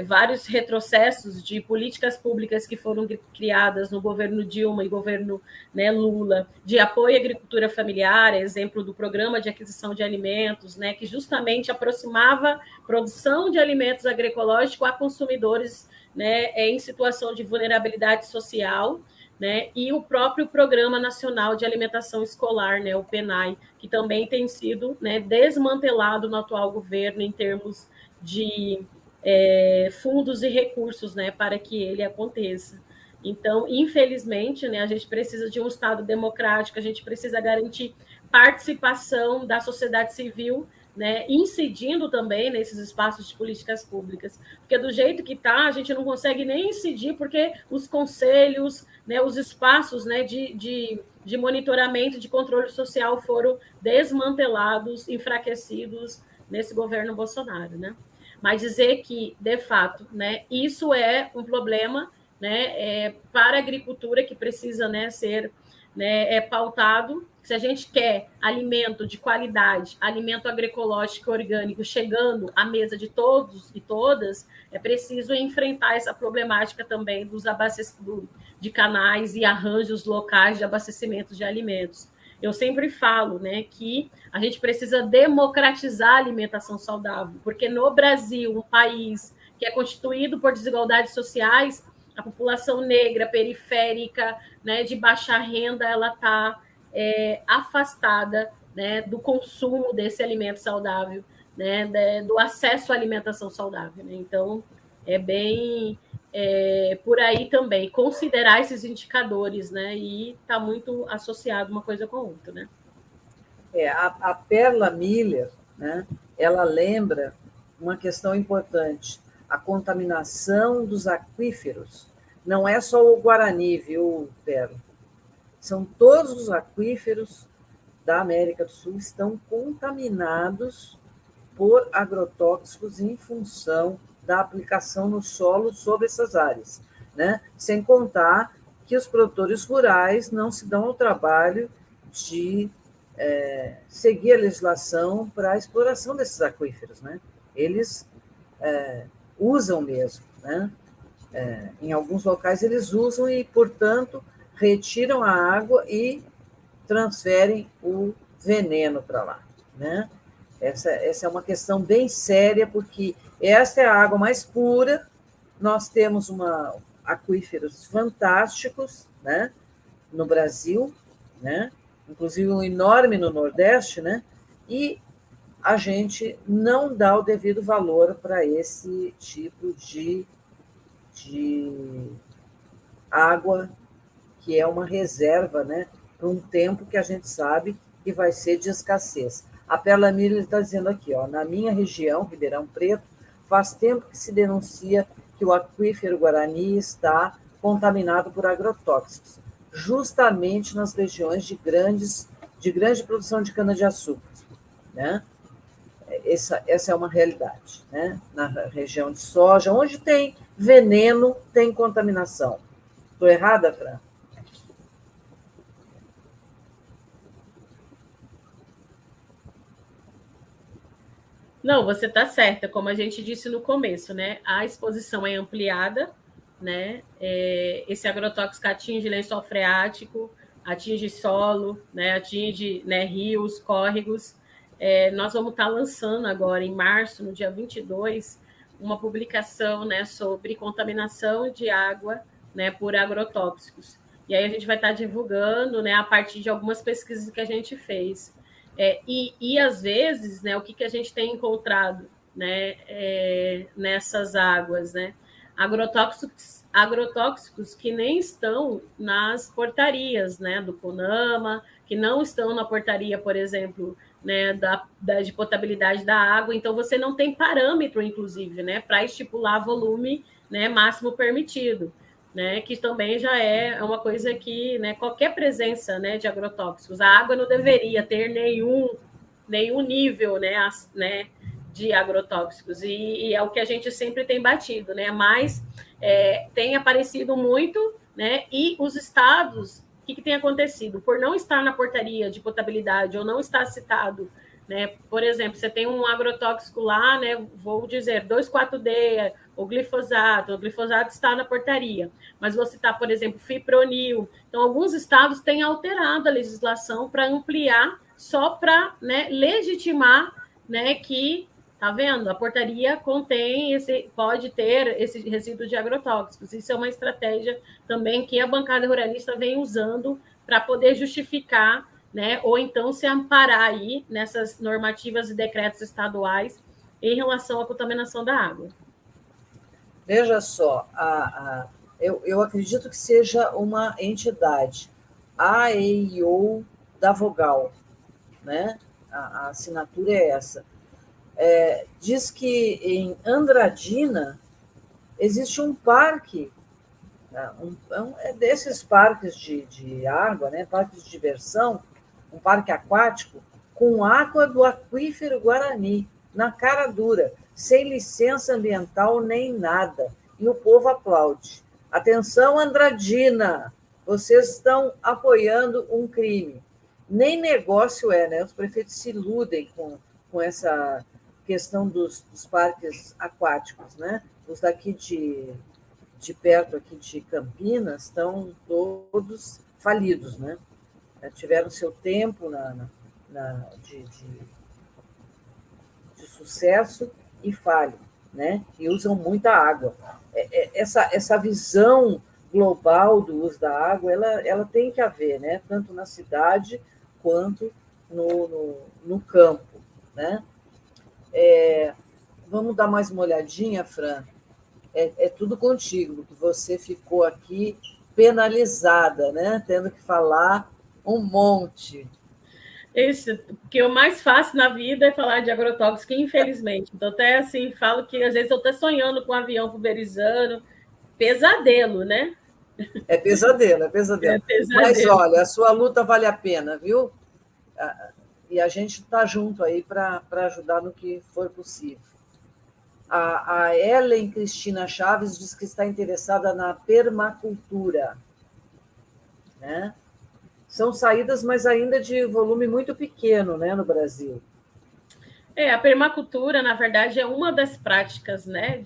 vários retrocessos de políticas públicas que foram criadas no governo Dilma e governo, né, Lula, de apoio à agricultura familiar, exemplo do programa de aquisição de alimentos, né, que justamente aproximava produção de alimentos agroecológicos a consumidores, né, em situação de vulnerabilidade social, né, e o próprio Programa Nacional de Alimentação Escolar, né, o PNAE, que também tem sido, né, desmantelado no atual governo em termos de fundos e recursos, né, para que ele aconteça. Então, infelizmente, né, a gente precisa de um Estado democrático, a gente precisa garantir participação da sociedade civil, né, incidindo também nesses espaços de políticas públicas, porque do jeito que está, a gente não consegue nem incidir, porque os conselhos, né, os espaços, né, de monitoramento, de controle social foram desmantelados, enfraquecidos nesse governo Bolsonaro, né? Mas dizer que, de fato, né, isso é um problema, né, para a agricultura que precisa, né, ser, né, pautado. Se a gente quer alimento de qualidade, alimento agroecológico e orgânico chegando à mesa de todos e todas, é preciso enfrentar essa problemática também de canais e arranjos locais de abastecimento de alimentos. Eu sempre falo, né, que a gente precisa democratizar a alimentação saudável, porque no Brasil, um país que é constituído por desigualdades sociais, a população negra, periférica, né, de baixa renda, ela está afastada, né, do consumo desse alimento saudável, né, do acesso à alimentação saudável. Né? Então, é bem por aí também, considerar esses indicadores, né, e está muito associado uma coisa com a outra, né? A Perla Miller, né, ela lembra uma questão importante, a contaminação dos aquíferos. Não é só o Guarani, viu, Perla? São todos os aquíferos da América do Sul estão contaminados por agrotóxicos em função da aplicação no solo sobre essas áreas, né? Sem contar que os produtores rurais não se dão ao trabalho de seguir a legislação para a exploração desses aquíferos, né? Eles usam mesmo, né? Em alguns locais eles usam e, portanto, retiram a água e transferem o veneno para lá, né? Essa é uma questão bem séria, porque essa é a água mais pura, nós temos aquíferos fantásticos, né, no Brasil, né, inclusive um enorme no Nordeste, né, e a gente não dá o devido valor para esse tipo de água, que é uma reserva, né, para um tempo que a gente sabe que vai ser de escassez. A Perla Miller está dizendo aqui, ó, na minha região, Ribeirão Preto, faz tempo que se denuncia que o aquífero Guarani está contaminado por agrotóxicos, justamente nas regiões de grande produção de cana-de-açúcar, né? Essa é uma realidade, né? Na região de soja, onde tem veneno, tem contaminação. Estou errada, Fran? Não, você está certa, como a gente disse no começo, né? A exposição é ampliada, né? Esse agrotóxico atinge lençol freático, atinge solo, né? Atinge, né, rios, córregos. Nós vamos estar lançando agora, em março, no dia 22, uma publicação, né, sobre contaminação de água, né, por agrotóxicos. E aí a gente vai estar divulgando, né, a partir de algumas pesquisas que a gente fez. E às vezes, né, o que a gente tem encontrado, né, nessas águas, né, agrotóxicos que nem estão nas portarias, né, do CONAMA, que não estão na portaria, por exemplo, né, de potabilidade da água. Então, você não tem parâmetro, inclusive, né, para estipular volume, né, máximo permitido, né, que também já é uma coisa que, né, qualquer presença, né, de agrotóxicos, a água não deveria ter nenhum nível, né, de agrotóxicos, e é o que a gente sempre tem batido, né, mas tem aparecido muito, né, e os estados, o que tem acontecido? Por não estar na portaria de potabilidade ou não estar citado, né, por exemplo, você tem um agrotóxico lá, né, vou dizer, 2,4-D, o glifosato está na portaria, mas vou citar, por exemplo, fipronil. Então, alguns estados têm alterado a legislação para ampliar, só para, né, legitimar, né, que, tá vendo? A portaria pode ter esse resíduo de agrotóxicos. Isso é uma estratégia também que a bancada ruralista vem usando para poder justificar, né, ou então se amparar aí nessas normativas e decretos estaduais em relação à contaminação da água. Veja só, eu acredito que seja uma entidade, AEIO da Vogal, né? A assinatura é essa. Diz que em Andradina existe um parque, desses parques de água, né? Parques de diversão, um parque aquático, com água do aquífero Guarani, na cara dura, sem licença ambiental nem nada. E o povo aplaude. Atenção, Andradina, vocês estão apoiando um crime. Nem negócio né? Os prefeitos se iludem com essa questão dos parques aquáticos, né? Os daqui de perto aqui de Campinas estão todos falidos, né? Tiveram seu tempo de sucesso e falham, né? E usam muita água. Essa visão global do uso da água, ela tem que haver, né? Tanto na cidade quanto no campo, né? Vamos dar mais uma olhadinha, Fran? É tudo contigo, porque você ficou aqui penalizada, né? Tendo que falar um monte. Isso, o que eu mais faço na vida é falar de agrotóxicos, infelizmente. Então, até assim, falo que às vezes eu estou sonhando com um avião pulverizando. Pesadelo, né? É pesadelo. Mas, olha, a sua luta vale a pena, viu? E a gente está junto aí para ajudar no que for possível. A Ellen Cristina Chaves diz que está interessada na permacultura, né? São saídas, mas ainda de volume muito pequeno, né, no Brasil. A permacultura, na verdade, é uma das práticas, né,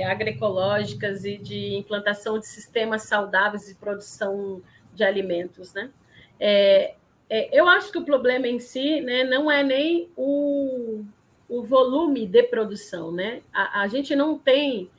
agroecológicas e de implantação de sistemas saudáveis de produção de alimentos, né? Eu acho que o problema em si, né, não é nem o volume de produção, né? A gente não tem...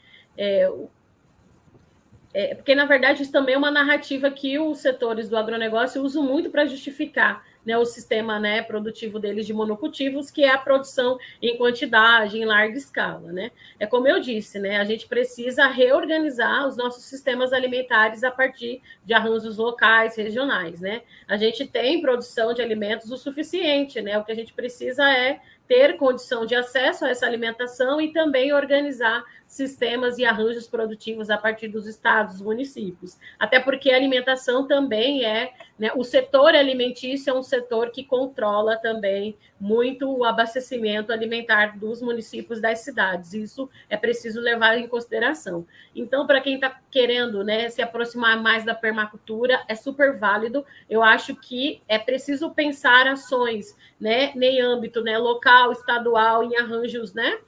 porque, na verdade, isso também é uma narrativa que os setores do agronegócio usam muito para justificar, né, o sistema, né, produtivo deles de monocultivos, que é a produção em quantidade, em larga escala, né? É como eu disse, né, a gente precisa reorganizar os nossos sistemas alimentares a partir de arranjos locais, regionais, né? A gente tem produção de alimentos o suficiente, né? O que a gente precisa é ter condição de acesso a essa alimentação e também organizar sistemas e arranjos produtivos a partir dos estados, municípios. Até porque a alimentação também né, o setor alimentício é um setor que controla também muito o abastecimento alimentar dos municípios, das cidades. Isso é preciso levar em consideração. Então, para quem está querendo, né, se aproximar mais da permacultura, é super válido. Eu acho que é preciso pensar ações, né, em âmbito, né, local, estadual, em arranjos, né?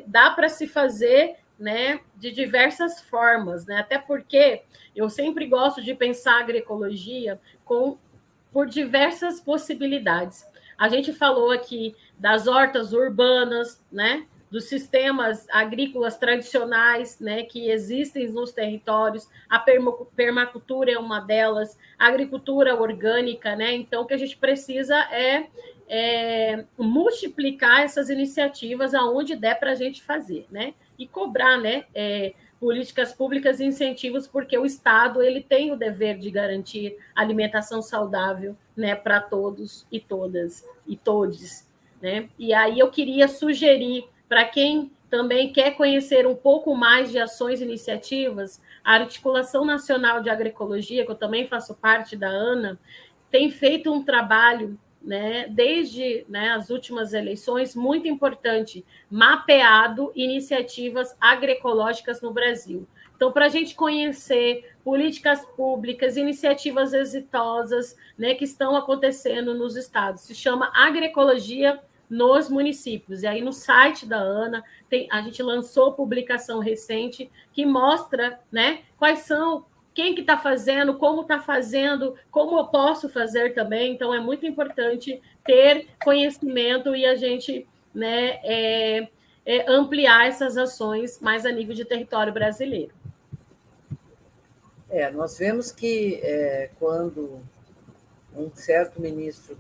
Dá para se fazer, né, de diversas formas, né? Até porque eu sempre gosto de pensar a agroecologia por diversas possibilidades. A gente falou aqui das hortas urbanas, né? dos sistemas agrícolas tradicionais, né, que existem nos territórios. A permacultura é uma delas, a agricultura orgânica, né? Então, o que a gente precisa é multiplicar essas iniciativas aonde der para a gente fazer, né? E cobrar, né? Políticas públicas e incentivos, porque o Estado ele tem o dever de garantir alimentação saudável, né, para todos e todas e todes, né? E aí eu queria sugerir para quem também quer conhecer um pouco mais de ações e iniciativas, a Articulação Nacional de Agroecologia, que eu também faço parte da ANA, tem feito um trabalho, né, desde, né, as últimas eleições, muito importante, mapeado iniciativas agroecológicas no Brasil. Então, para a gente conhecer políticas públicas, iniciativas exitosas, né, que estão acontecendo nos estados, se chama Agroecologia nos Municípios. E aí, no site da ANA, a gente lançou publicação recente que mostra, né, quais são, quem que está fazendo, como eu posso fazer também. Então, é muito importante ter conhecimento e a gente, né, ampliar essas ações mais a nível de território brasileiro. Nós vemos que quando um certo ministro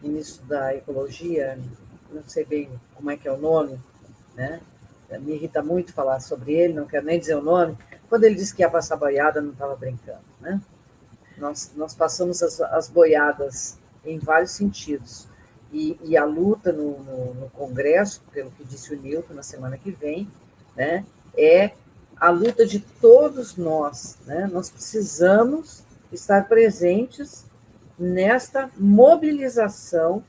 ministro da Ecologia, não sei bem como é que é o nome, né? Me irrita muito falar sobre ele, não quero nem dizer o nome. Quando ele disse que ia passar boiada, não estava brincando, né? Nós passamos as boiadas em vários sentidos. E a luta no Congresso, pelo que disse o Nilton na semana que vem, né, é a luta de todos nós, né? Nós precisamos estar presentes nesta mobilização,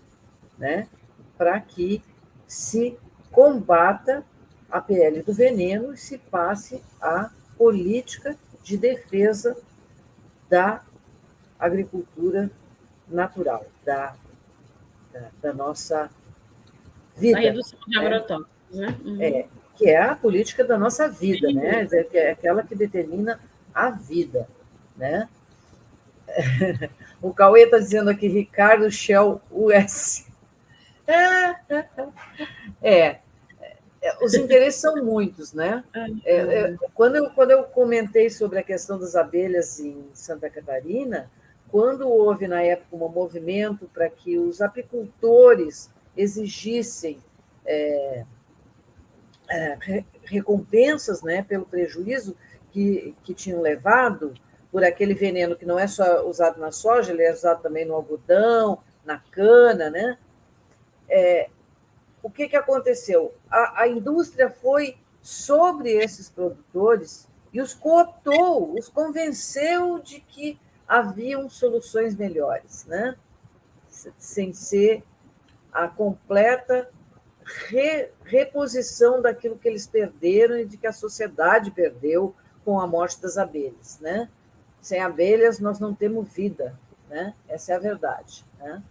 né, para que se combata a PL do veneno e se passe a política de defesa da agricultura natural, da nossa vida. A redução de agrotóxicos, né? Uhum. Que é a política da nossa vida, né? Que é aquela que determina a vida, né? O Cauê está dizendo aqui, Ricardo Shell US. Os interesses são muitos, né? Quando eu comentei sobre a questão das abelhas em Santa Catarina, quando houve, na época, um movimento para que os apicultores exigissem recompensas, né, pelo prejuízo que tinham levado por aquele veneno que não é só usado na soja, ele é usado também no algodão, na cana, né? O que aconteceu? A indústria foi sobre esses produtores e os cooptou, os convenceu de que haviam soluções melhores, né? Sem ser a completa reposição daquilo que eles perderam e de que a sociedade perdeu com a morte das abelhas, né? Sem abelhas, nós não temos vida, né? Essa é a verdade, né?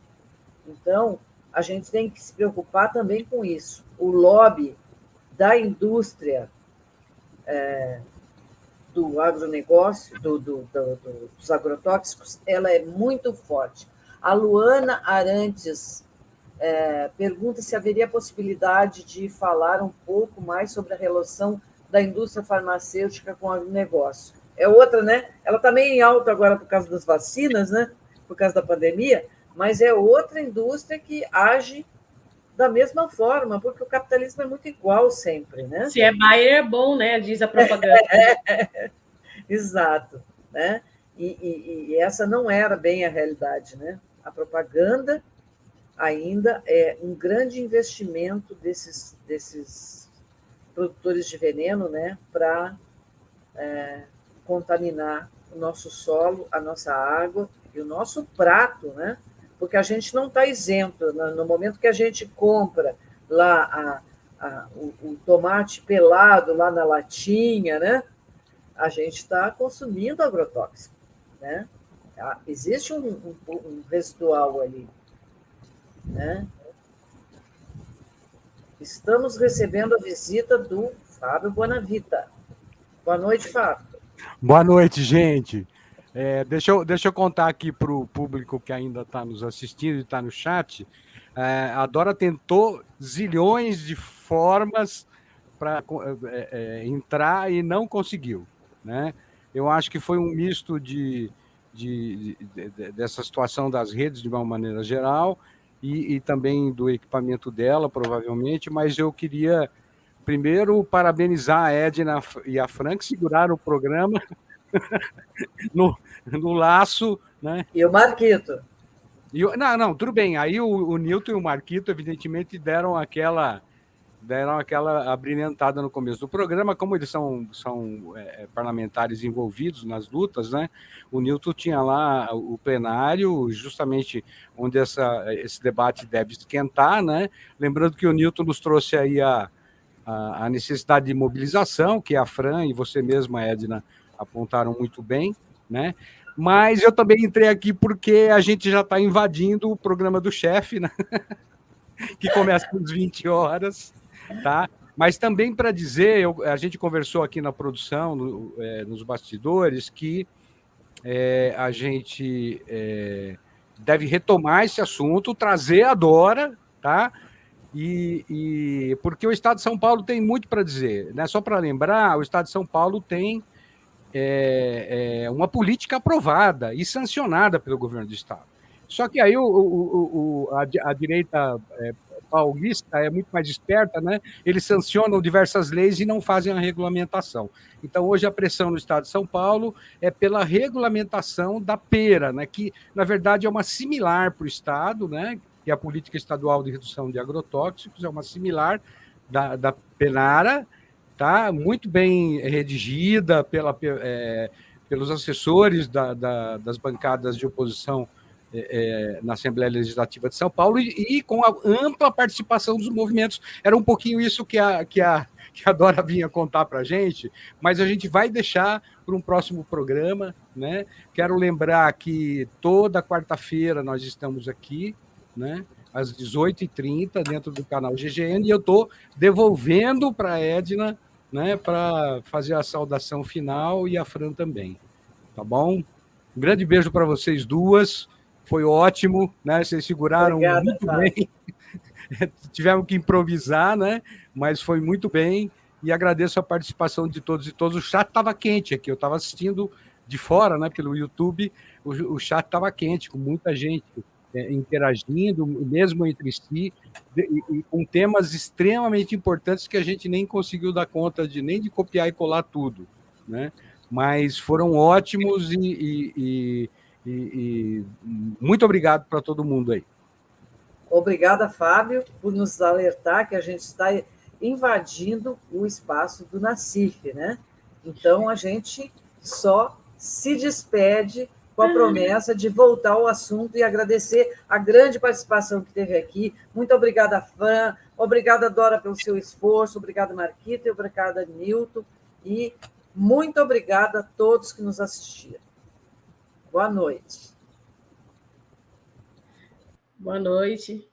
Então, a gente tem que se preocupar também com isso. O lobby da indústria do agronegócio, dos agrotóxicos, ela é muito forte. A Luana Arantes pergunta se haveria possibilidade de falar um pouco mais sobre a relação da indústria farmacêutica com o agronegócio. É outra, né? Ela está meio em alta agora por causa das vacinas, né? Por causa da pandemia, mas é outra indústria que age da mesma forma, porque o capitalismo é muito igual sempre, né? Se é Bayer, é bom, né? Diz a propaganda. Exato, né? E essa não era bem a realidade, né? A propaganda ainda é um grande investimento desses produtores de veneno, né, para contaminar o nosso solo, a nossa água e o nosso prato, né? Porque a gente não está isento. No momento que a gente compra lá o tomate pelado lá na latinha, né? A gente está consumindo agrotóxico, né? Existe um residual ali, né? Estamos recebendo a visita do Fábio Bonavita. Boa noite, Fábio. Boa noite, gente. Deixa eu contar aqui para o público que ainda está nos assistindo e está no chat. A Dora tentou zilhões de formas para entrar e não conseguiu, né? Eu acho que foi um misto dessa situação das redes, de uma maneira geral, e também do equipamento dela, provavelmente, mas eu queria, primeiro, parabenizar a Edna e a Fran, que seguraram o programa no laço, né? E o Marquito. Não, tudo bem. Aí o Nilton e o Marquito, evidentemente, deram aquela abrilhantada no começo do programa, como eles são parlamentares envolvidos nas lutas, né? O Nilton tinha lá o plenário, justamente onde esse debate deve esquentar, né? Lembrando que o Nilton nos trouxe aí a necessidade de mobilização, que a Fran e você mesma, Edna, apontaram muito bem, né? Mas eu também entrei aqui porque a gente já está invadindo o programa do chefe, né? Que começa às 20 horas, tá? Mas também para dizer, a gente conversou aqui na produção, nos bastidores, que a gente deve retomar esse assunto, trazer a Dora, tá? Porque o Estado de São Paulo tem muito para dizer, né? Só para lembrar, o Estado de São Paulo tem uma política aprovada e sancionada pelo governo do Estado. Só que aí a direita paulista é muito mais esperta, né? Eles sancionam diversas leis e não fazem a regulamentação. Então, hoje, a pressão no Estado de São Paulo é pela regulamentação da pera, né? Que, na verdade, é uma similar para o Estado, né? Que é a Política Estadual de Redução de Agrotóxicos, é uma similar da Penara, tá? Muito bem redigida pelos assessores das bancadas de oposição na Assembleia Legislativa de São Paulo e com a ampla participação dos movimentos. Era um pouquinho isso que a Dora vinha contar para a gente, mas a gente vai deixar para um próximo programa, né? Quero lembrar que toda quarta-feira nós estamos aqui, né? Às 18h30, dentro do canal GGN, e eu estou devolvendo para a Edna, né, para fazer a saudação final, e a Fran também. Tá bom? Um grande beijo para vocês duas. Foi ótimo, né? Vocês seguraram muito bem. Tivemos que improvisar, né? Mas foi muito bem. E agradeço a participação de todos e todos. O chat estava quente aqui. Eu estava assistindo de fora, né? Pelo YouTube. O chat estava quente, com muita gente interagindo, mesmo entre si, e com temas extremamente importantes que a gente nem conseguiu dar conta nem de copiar e colar tudo, né? Mas foram ótimos e muito obrigado para todo mundo aí. Obrigada, Fábio, por nos alertar que a gente está invadindo o espaço do Nassif, né? Então, a gente só se despede com a promessa de voltar ao assunto e agradecer a grande participação que teve aqui. Muito obrigada, Fran. Obrigada, Dora, pelo seu esforço. Obrigada, Marquita. E obrigada, Nilton. E muito obrigada a todos que nos assistiram. Boa noite. Boa noite.